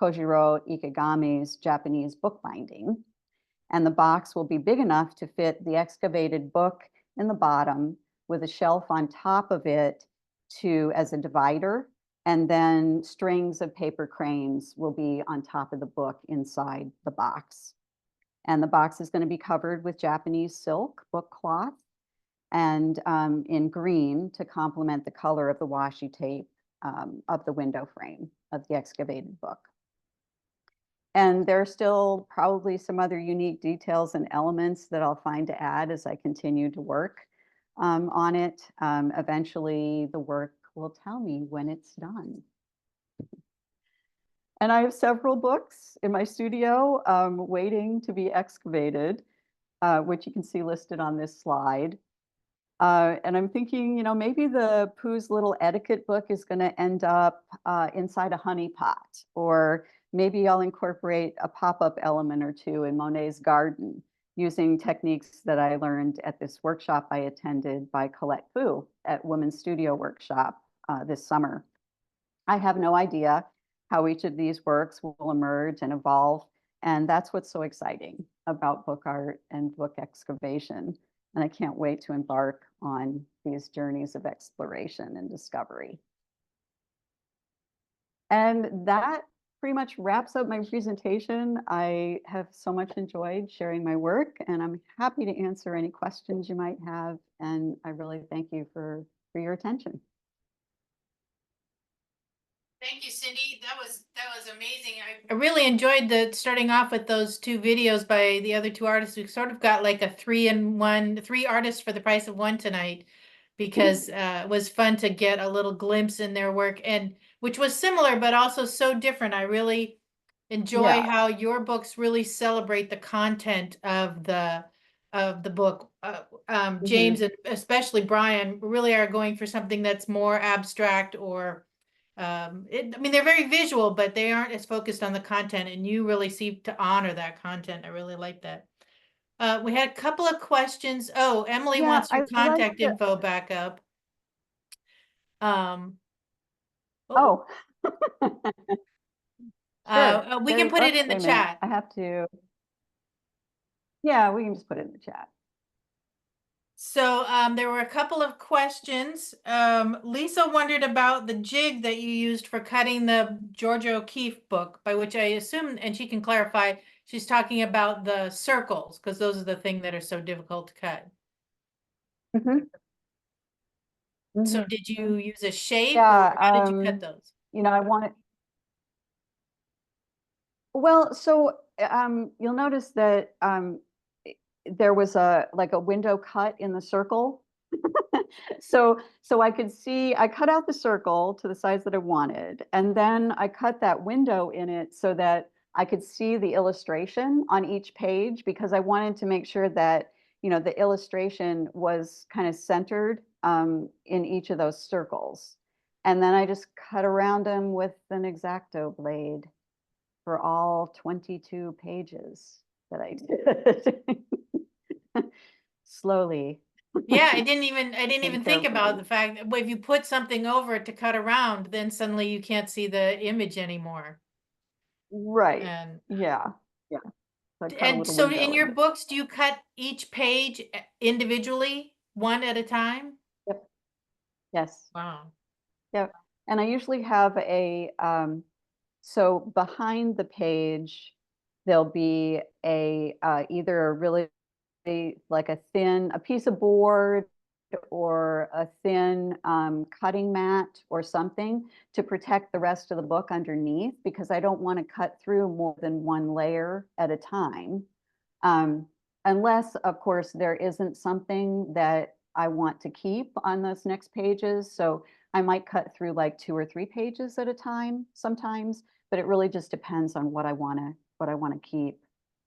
Kojiro Ikegami's Japanese bookbinding. And the box will be big enough to fit the excavated book in the bottom with a shelf on top of it as a divider. And then strings of paper cranes will be on top of the book inside the box. And the box is going to be covered with Japanese silk book cloth and in green to complement the color of the washi tape of the window frame of the excavated book. And there are still probably some other unique details and elements that I'll find to add as I continue to work on it. Eventually, the work will tell me when it's done. And I have several books in my studio waiting to be excavated, which you can see listed on this slide. And I'm thinking, maybe the Pooh's Little Etiquette book is going to end up inside a honey pot, or maybe I'll incorporate a pop-up element or two in Monet's garden using techniques that I learned at this workshop I attended by Colette Pooh at Women's Studio Workshop this summer. I have no idea how each of these works will emerge and evolve, and that's what's so exciting about book art and book excavation. And I can't wait to embark on these journeys of exploration and discovery. And that pretty much wraps up my presentation. I have so much enjoyed sharing my work, and I'm happy to answer any questions you might have. And I really thank you for your attention. Thank you, Cindy. That was amazing. I really enjoyed starting off with those two videos by the other two artists. We sort of got like a 3-in-1, 3 artists for the price of one tonight, because it was fun to get a little glimpse in their work, and which was similar but also so different. I really enjoy how your books really celebrate the content of the book. James and especially Brian really are going for something that's more abstract or I mean, they're very visual, but they aren't as focused on the content, and you really seem to honor that content. I really like that. We had a couple of questions. Oh, Emily Yeah, wants your I like contact the- info back up. Oh, Oh. we can put it in the Wait a minute. chat. I have to. Yeah, we can just put it in the chat. So there were a couple of questions. Lisa wondered about the jig that you used for cutting the Georgia O'Keeffe book, by which I assume, and she can clarify, she's talking about the circles, because those are the thing that are so difficult to cut. So did you use a shape, Yeah, or how did you cut those? You know, I want it. Well, so you'll notice that there was like a window cut in the circle. So I could see, I cut out the circle to the size that I wanted, and then I cut that window in it so that I could see the illustration on each page, because I wanted to make sure that, you know, the illustration was kind of centered in each of those circles. And then I just cut around them with an X-acto blade for all 22 pages that I did. Slowly. Yeah, I didn't even think carefully. about the fact that if you put something over it to cut around, then suddenly you can't see the image anymore. Right. And Yeah. Yeah. and so in your books, do you cut each page individually, one at a time? Yep. Yes. Wow. Yep. And I usually have a so behind the page there'll be a either a really like a piece of board or a thin cutting mat or something to protect the rest of the book underneath, because I don't want to cut through more than one layer at a time. Unless, of course, there isn't something that I want to keep on those next pages. So I might cut through like 2 or 3 pages at a time sometimes, but it really just depends on what I want to keep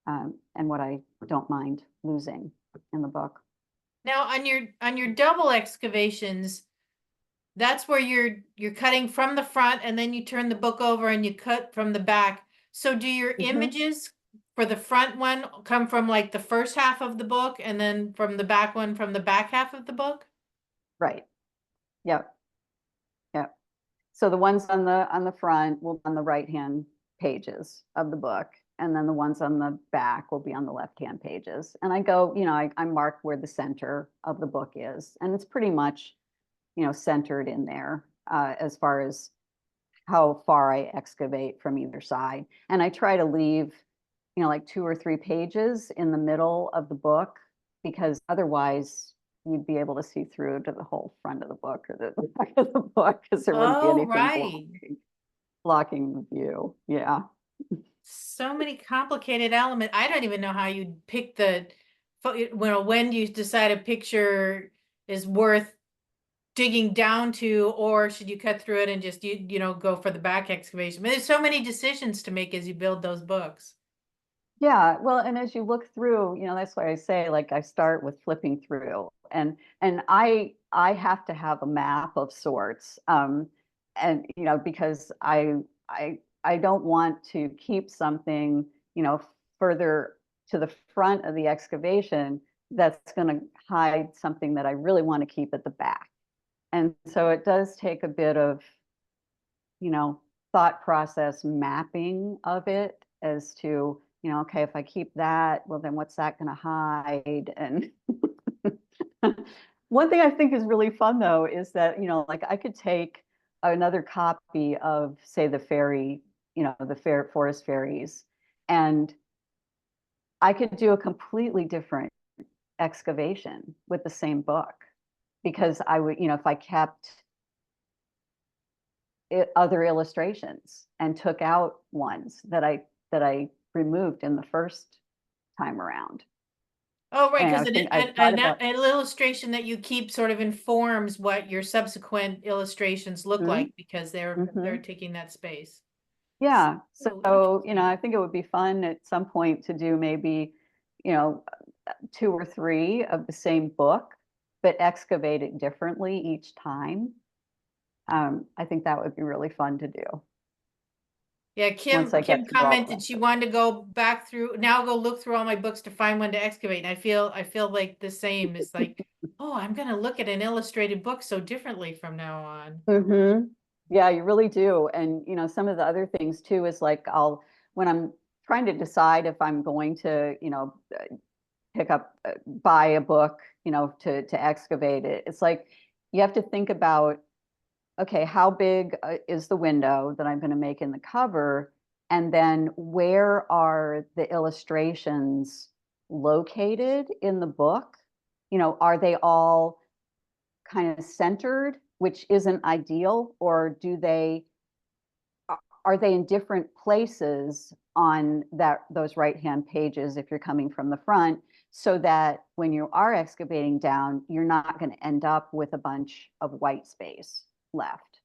and what I don't mind losing in the book. Now on your double excavations, that's where you're cutting from the front, and then you turn the book over and you cut from the back. So do your images for the front one come from like the first half of the book, and then from the back one from the back half of the book? Right. Yep. Yep. So the ones on the front will be on the right-hand pages of the book, and then the ones on the back will be on the left-hand pages. And I go, you know, I mark where the center of the book is, and it's pretty much, you know, centered in there as far as how far I excavate from either side. And I try to leave, you know, like 2 or 3 pages in the middle of the book, because otherwise you'd be able to see through to the whole front of the book or the back of the book, because there wouldn't be anything blocking the view. Yeah. So many complicated elements. I don't even know how you pick when you decide a picture is worth digging down to, or should you cut through it and just you know go for the back excavation. I mean, there's so many decisions to make as you build those books. Yeah, well, and as you look through, you know, that's why I say, like, I start with flipping through, and I have to have a map of sorts, and you know, because I don't want to keep something, you know, further to the front of the excavation that's going to hide something that I really want to keep at the back. And so it does take a bit of, you know, thought process mapping of it as to, you know, okay, if I keep that, well, then what's that going to hide? And one thing I think is really fun, though, is that, you know, like I could take another copy of, say, the fairy, you know, the forest fairies, and I could do a completely different excavation with the same book, because I would, you know, if I kept other illustrations and took out ones that I removed in the first time around. Oh, right, because an illustration that you keep sort of informs what your subsequent illustrations look like, because they're taking that space. Yeah, so you know, I think it would be fun at some point to do maybe, you know, 2 or 3 of the same book, but excavate it differently each time. I think that would be really fun to do. Yeah, Kim Once I get to do all the commented rest she of it. wanted to go back through, now go look through all my books to find one to excavate. And I feel like the same. It's like, oh, I'm gonna look at an illustrated book so differently from now on. Mm-hmm. Yeah, you really do. And, some of the other things too is like when I'm trying to decide if I'm going to, buy a book, to excavate it, it's like you have to think about, okay, how big is the window that I'm going to make in the cover? And then where are the illustrations located in the book? Are they all kind of centered, which isn't ideal, or are they in different places on those right-hand pages if you're coming from the front, so that when you are excavating down, you're not going to end up with a bunch of white space left.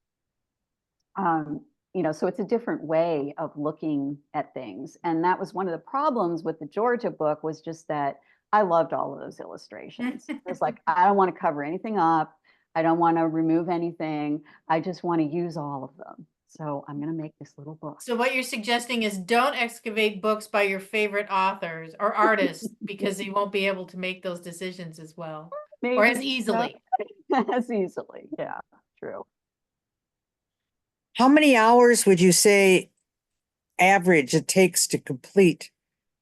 So it's a different way of looking at things. And that was one of the problems with the Georgia book, was just that I loved all of those illustrations. It's like, I don't want to cover anything up. I don't want to remove anything. I just want to use all of them. So I'm going to make this little book. So what you're suggesting is don't excavate books by your favorite authors or artists because you won't be able to make those decisions as well. Maybe, or as easily. Yeah. As easily. Yeah, true. How many hours would you say average it takes to complete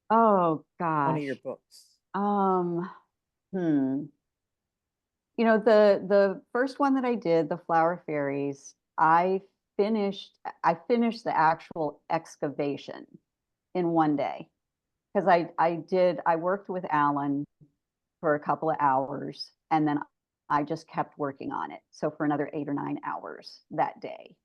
Oh gosh. one of your books? The first one that I did, the Flower Fairies, I finished the actual excavation in one day, because I worked with Alan for a couple of hours, and then I just kept working on it. So for another 8 or 9 hours that day.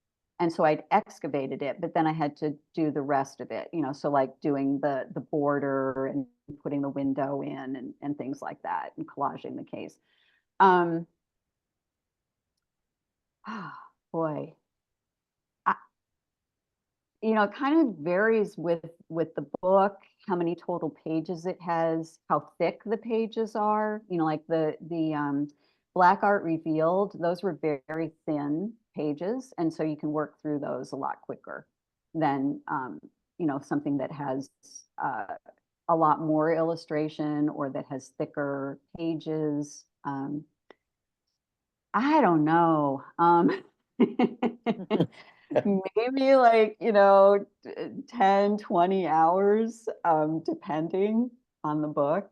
And so I'd excavated it, but then I had to do the rest of it, so like doing the border and putting the window in and things like that, and collaging the case. Boy, it kind of varies with the book, how many total pages it has, how thick the pages are. Like the Black Art Revealed, those were very thin pages, and so you can work through those a lot quicker than something that has a lot more illustration or that has thicker pages. I don't know. Maybe like, 10, 20 hours, depending on the book.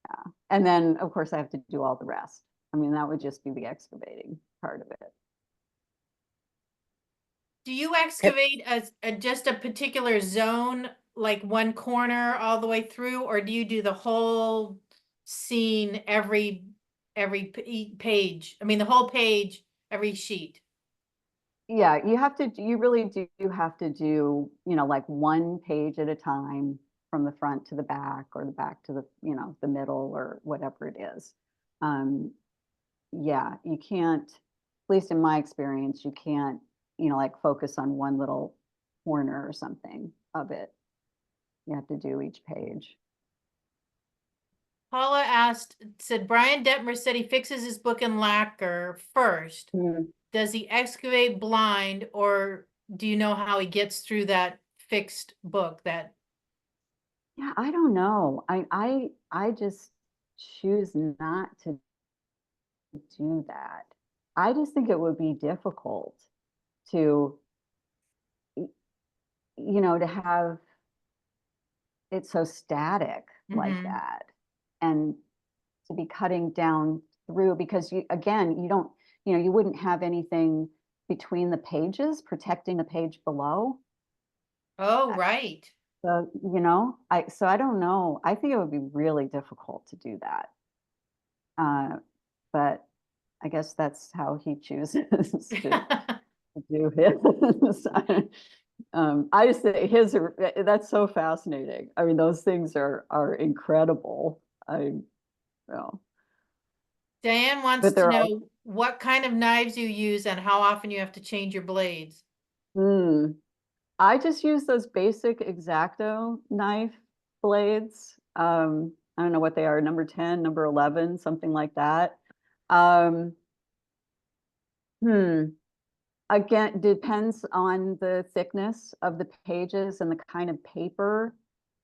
Yeah. And then, of course, I have to do all the rest. I mean, that would just be the excavating part of it. Do you excavate just a particular zone, like one corner all the way through, or do you do the whole scene, every page? I mean, the whole page, every sheet. Yeah, you really do have to do, like one page at a time, from the front to the back, or the back to the middle, or whatever it is. Yeah, you can't, at least in my experience, you can't, like focus on one little corner or something of it. You have to do each page. Paula said Brian Detmer said he fixes his book in lacquer first. Does he excavate blind, or do you know how he gets through that fixed book? Yeah, I don't know. I just choose not to do that. I just think it would be difficult to, to have it so static like that, and to be cutting down through, because you don't, you wouldn't have anything between the pages protecting the page below. Oh, right. So, I don't know. I think it would be really difficult to do that. But I guess that's how he chooses to do his. I just think that's so fascinating. I mean, those things are incredible. Diane wants to know what kind of knives you use and how often you have to change your blades. I just use those basic X-acto knife blades. I don't know what they are, number 10, number 11, something like that. Again, depends on the thickness of the pages and the kind of paper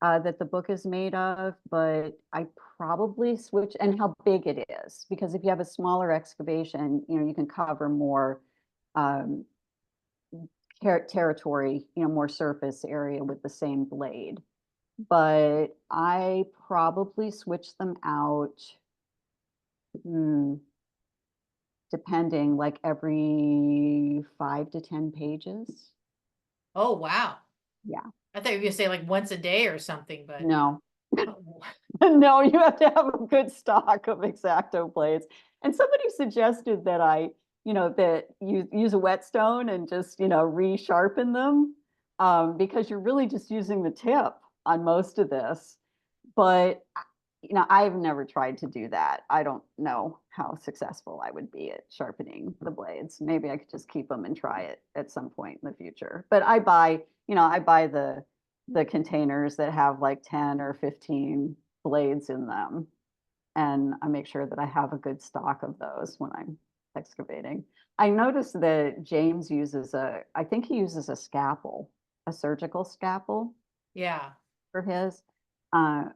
that the book is made of, but I probably switch, and how big it is, because if you have a smaller excavation, you can cover more um, territory, more surface area with the same blade. But I probably switch them out, depending, like every 5 to 10 pages. Oh, wow. Yeah. I thought you were gonna say like once a day or something, but No. oh, No, you have to have a good stock of X-acto blades. And somebody suggested that that you use a whetstone and just, resharpen them, because you're really just using the tip on most of this. But, I've never tried to do that. I don't know how successful I would be at sharpening the blades. Maybe I could just keep them and try it at some point in the future. But I buy the containers that have like 10 or 15 blades in them. And I make sure that I have a good stock of those when I'm excavating. I noticed that James I think he uses a scalpel, a surgical scalpel yeah. for his,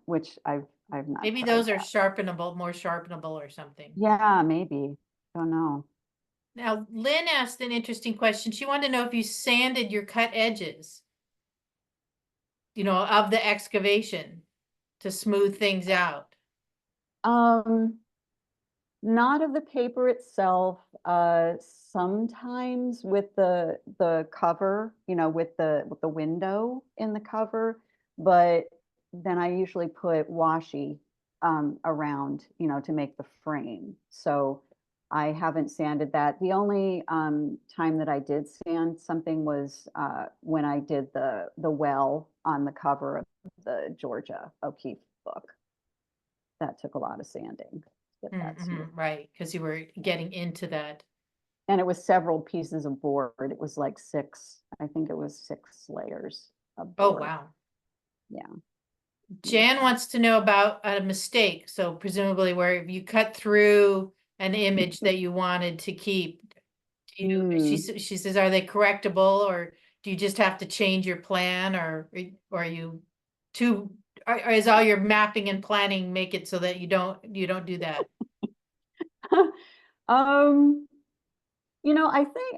which I've not Maybe tried those are that. sharpenable, more sharpenable or something. Yeah, maybe. Don't know. Now, Lynn asked an interesting question. She wanted to know if you sanded your cut edges, of the excavation to smooth things out. Not of the paper itself. Sometimes with the cover, with the window in the cover, but then I usually put washi around, to make the frame. So I haven't sanded that. The only time that I did sand something was when I did the well on the cover of the Georgia O'Keeffe book. That took a lot of sanding. Get that smooth. Right, because you were getting into that. And it was several pieces of board. It was like I think it was 6 layers of Oh, board. wow. Yeah. Jan wants to know about a mistake. So presumably where you cut through an image that you wanted to keep. She says, are they correctable, or do you just have to change your plan, or are you is all your mapping and planning make it so that you don't do that?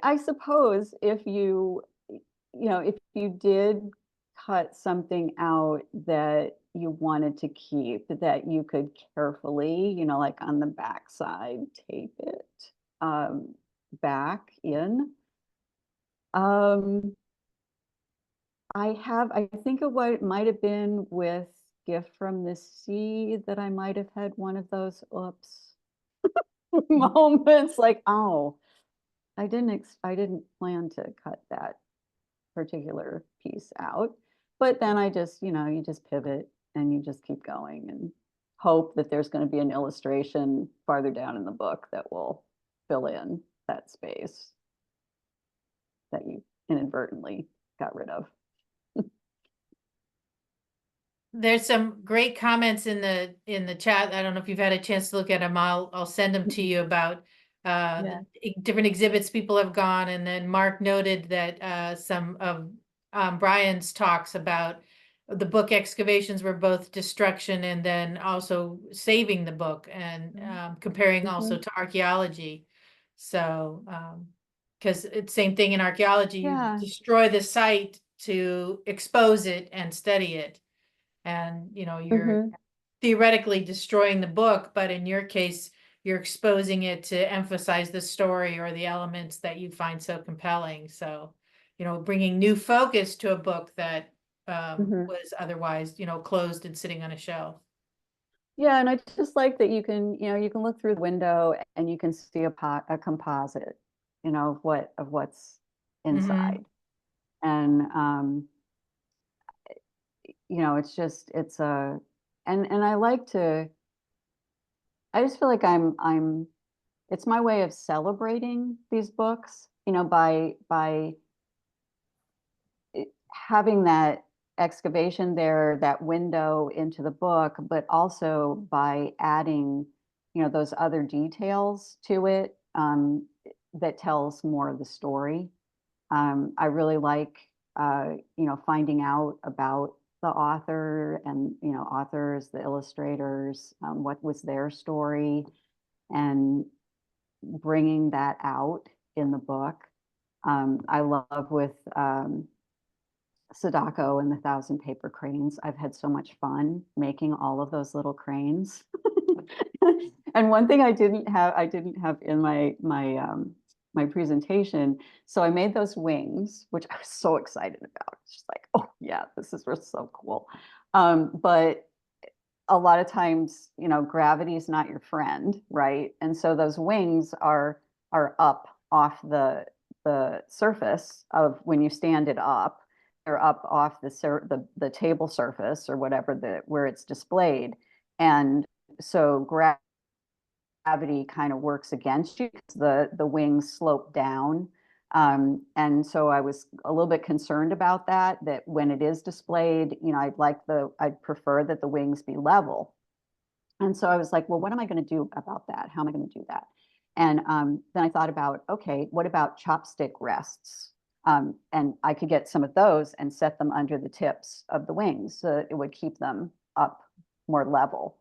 I suppose if if you did cut something out that you wanted to keep, that you could carefully, like on the back side, tape it back in. I think of what it might have been with Gift from the Sea, that I might have had one of those oops moments, like, oh, I didn't plan to cut that particular piece out. But then I just, you just pivot and you just keep going and hope that there's going to be an illustration farther down in the book that will fill in that space that you inadvertently got rid of. There's some great comments in the chat. I don't know if you've had a chance to look at them. I'll send them to you about different exhibits people have gone. And then Mark noted that some of Brian's talks about the book excavations were both destruction and then also saving the book, and comparing also to archaeology. So because it's same thing in archaeology, you destroy the site to expose it and study it. And you're theoretically destroying the book, but in your case, you're exposing it to emphasize the story or the elements that you find so compelling. So, bringing new focus to a book that was otherwise, closed and sitting on a shelf. Yeah, and I just like that you can look through the window and you can see a composite, of what's inside. And it's and I just feel like it's my way of celebrating these books, by having that excavation there, that window into the book, but also by adding, those other details to it, that tells more of the story. I really like, finding out about the author and, authors, the illustrators, what was their story, and bringing that out in the book. I love with Sadako and the 1,000 Paper Cranes. I've had so much fun making all of those little cranes. And one thing I didn't have in my presentation. So I made those wings, which I was so excited about. It's just like, oh yeah, this is so cool. But a lot of times, gravity is not your friend, right? And so those wings are up off the surface of when you stand it up. They're up off the table surface or whatever where it's displayed, and so gravity kind of works against you because the wings slope down. And so I was a little bit concerned about that when it is displayed, I'd prefer that the wings be level. And so I was like, well, what am I going to do about that? How am I going to do that? And then I thought about, okay, what about chopstick rests? And I could get some of those and set them under the tips of the wings so that it would keep them up more level.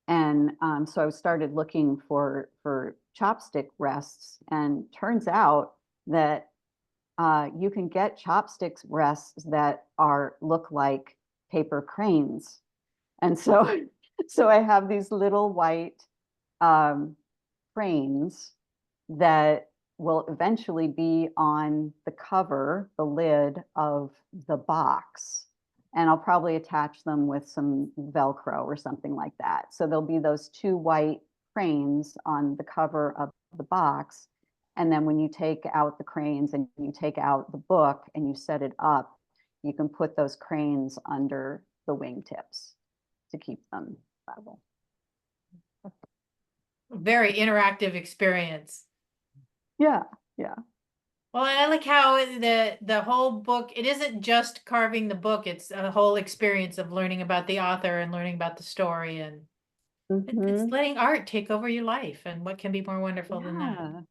And so I started looking for chopstick rests, and turns out that you can get chopsticks rests that look like paper cranes. And so, so I have these little white cranes that will eventually be on the cover, the lid of the box. And I'll probably attach them with some Velcro or something like that. So there'll be those 2 white cranes on the cover of the box. And then when you take out the cranes and you take out the book and you set it up, you can put those cranes under the wingtips to keep them level. Very interactive experience. Yeah, yeah. Well, I like how the whole book, it isn't just carving the book, it's a whole experience of learning about the author and learning about the story, and it's letting art take over your life, and what can be more wonderful than that?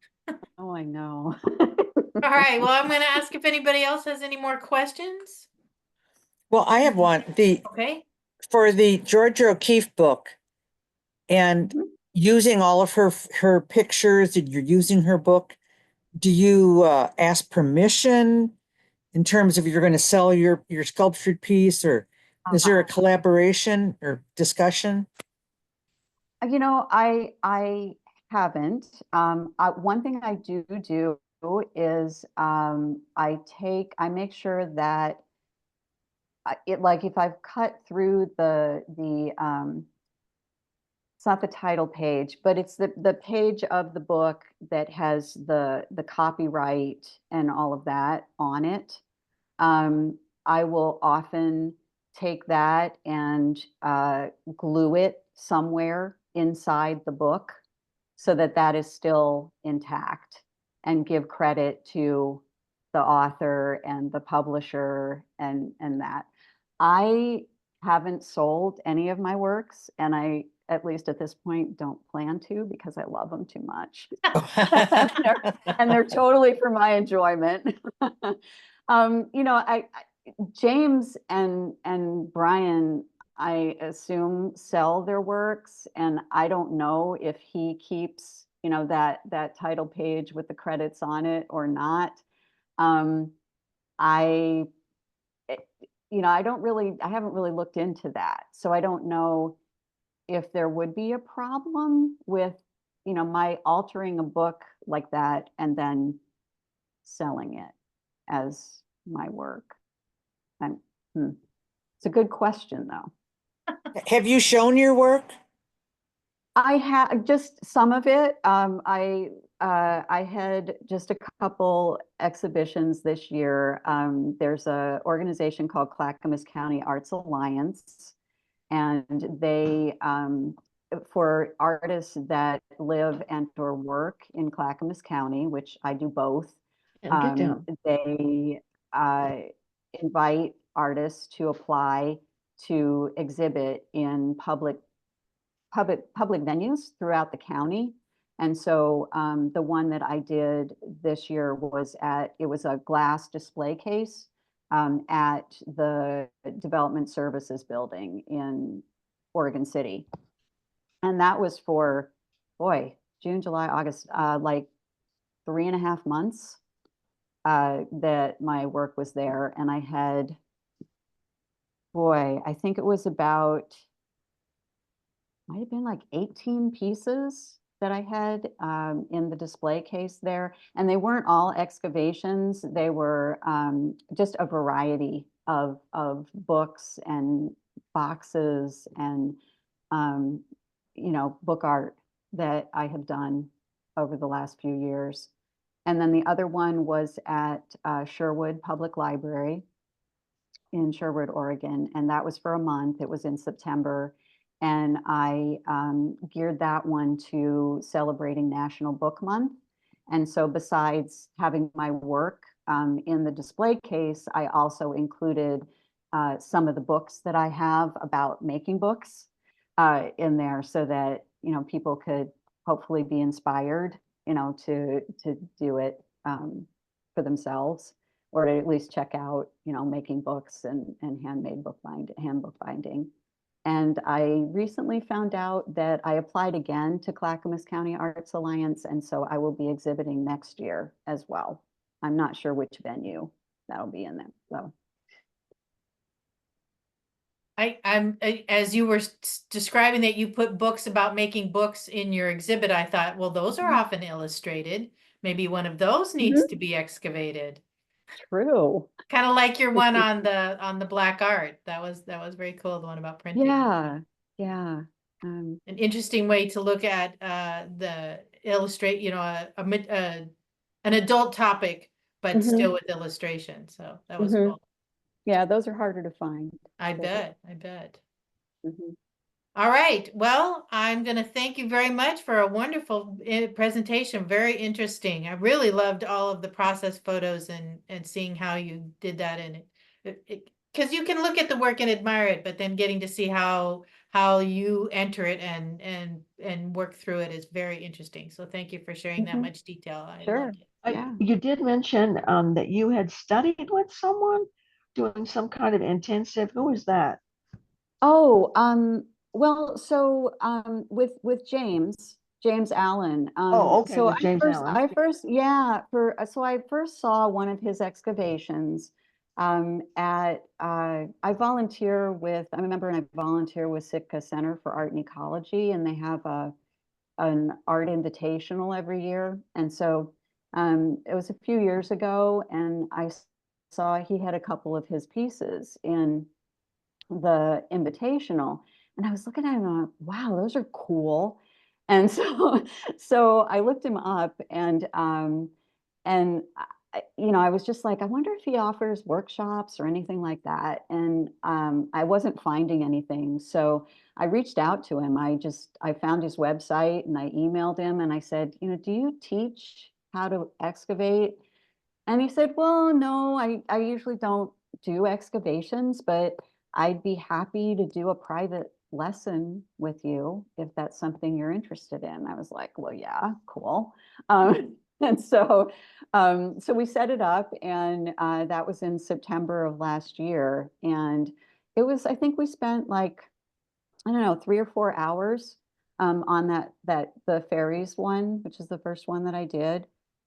Oh, I know. All right, well, I'm going to ask if anybody else has any more questions. Well, I have one. Okay. For the Georgia O'Keeffe book, and using all of her pictures, and you're using her book, do you ask permission in terms of you're going to sell your sculptured piece, or is there a collaboration or discussion? I haven't. One thing I do is I make sure that if I've cut through it's not the title page, but it's the page of the book that has the copyright and all of that on it. I will often take that and glue it somewhere inside the book so that is still intact, and give credit to the author and the publisher and that. I haven't sold any of my works, and I, at least at this point, don't plan to, because I love them too much. and they're totally for my enjoyment. James and Brian, I assume, sell their works, and I don't know if he keeps, that title page with the credits on it or not. I haven't really looked into that, so I don't know if there would be a problem with, my altering a book like that and then selling it as my work. It's a good question, though. Have you shown your work? I have just some of it. I had just a couple exhibitions this year. There's an organization called Clackamas County Arts Alliance, and they, for artists that live and or work in Clackamas County, which I do both, they invite artists to apply to exhibit in public venues throughout the county. And so the one that I did this year was it was a glass display case at the Development Services Building in Oregon City. And that was for, boy, June, July, August, like 3.5 months that my work was there. And I had, boy, I think it was about, might have been like 18 pieces that I had in the display case there. And they weren't all excavations. They were just a variety of books and boxes and, you know, book art that I have done over the last few years. And then the other one was at Sherwood Public Library in Sherwood, Oregon. And that was for a month. It was in September. And I geared that one to celebrating National Book Month. And so besides having my work in the display case, I also included some of the books that I have about making books in there so that, you know, people could hopefully be inspired, you know, to do it for themselves, or to at least check out, you know, making books and handmade handbook binding. And I recently found out that I applied again to Clackamas County Arts Alliance, and so I will be exhibiting next year as well. I'm not sure which venue that'll be in there, so. As you were describing that you put books about making books in your exhibit, I thought, well, those are often illustrated. Maybe one of those needs to be excavated. True. Kind of like your one on the black art. That was very cool. The one about printing. Yeah, yeah. An interesting way to look at the illustrate, you know, an adult topic, but still with illustration. So that was cool. Yeah, those are harder to find. I bet. Mm-hmm. All right. Well, I'm going to thank you very much for a wonderful presentation. Very interesting. I really loved all of the process photos and seeing how you did that in it. Because you can look at the work and admire it, but then getting to see how you enter it and work through it is very interesting. So thank you for sharing that much detail. I loved it. Yeah. You did mention that you had studied with someone doing some kind of intensive. Who was that? Oh, well, so with James Allen. Oh, okay, So with James Allen. I first saw one of his excavations at I volunteer with, I'm a member and I volunteer with Sitka Center for Art and Ecology, and they have an art invitational every year. And so it was a few years ago, and I saw he had a couple of his pieces in the invitational, and I was looking at him and I'm like, wow, those are cool. And so I looked him up, and you know, I was just like, I wonder if he offers workshops or anything like that. And I wasn't finding anything. So I reached out to him. I found his website and I emailed him and I said, you know, do you teach how to excavate? And he said, well, no, I usually don't do excavations, but I'd be happy to do a private lesson with you if that's something you're interested in. I was like, well, yeah, cool. And so we set it up, and that was in September of last year. And it was, I think we spent like, I don't know, 3 or 4 hours on the ferries one, which is the first one that I did.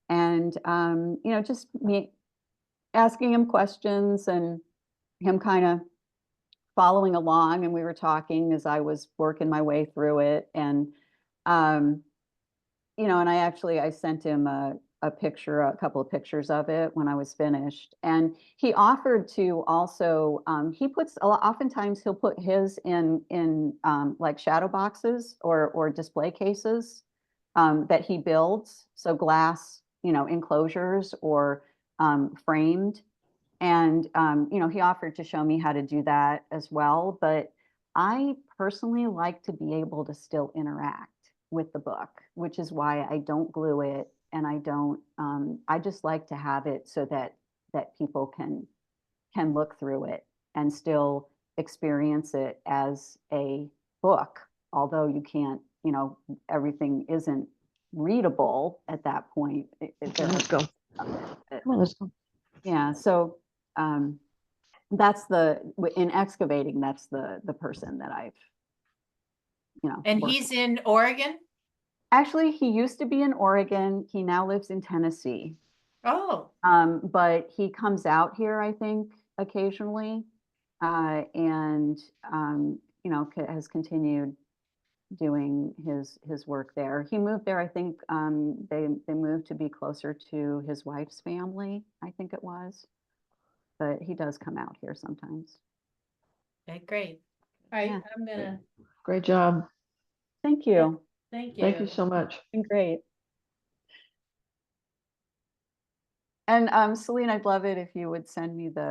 And, you know, just me asking him questions and him kind of following along, and we were talking as I was working my way through it. And, you know, and I sent him a couple of pictures of it when I was finished. And he offered to also, oftentimes he'll put his in like shadow boxes or display cases that he builds. So glass, you know, enclosures or framed. And, you know, he offered to show me how to do that as well. But I personally like to be able to still interact with the book, which is why I don't glue it. And I just like to have it so that people can look through it and still experience it as a book, although you can't, you know, everything isn't readable at that point. Let's go. Come on, let's go. Yeah, so that's in excavating, that's the person that I've, And worked he's in Oregon? Actually, he used to be in Oregon. He now lives in Tennessee. Oh, But he comes out here, I think, occasionally, and has continued doing his work there. He moved there, I think. They moved to be closer to his wife's family, I think it was. But he does come out here sometimes. okay, great. All right, Yeah. I'm gonna, Great job. Thank you. thank you. Thank you so much. It's been great. And Celine, I'd love it if you would send me the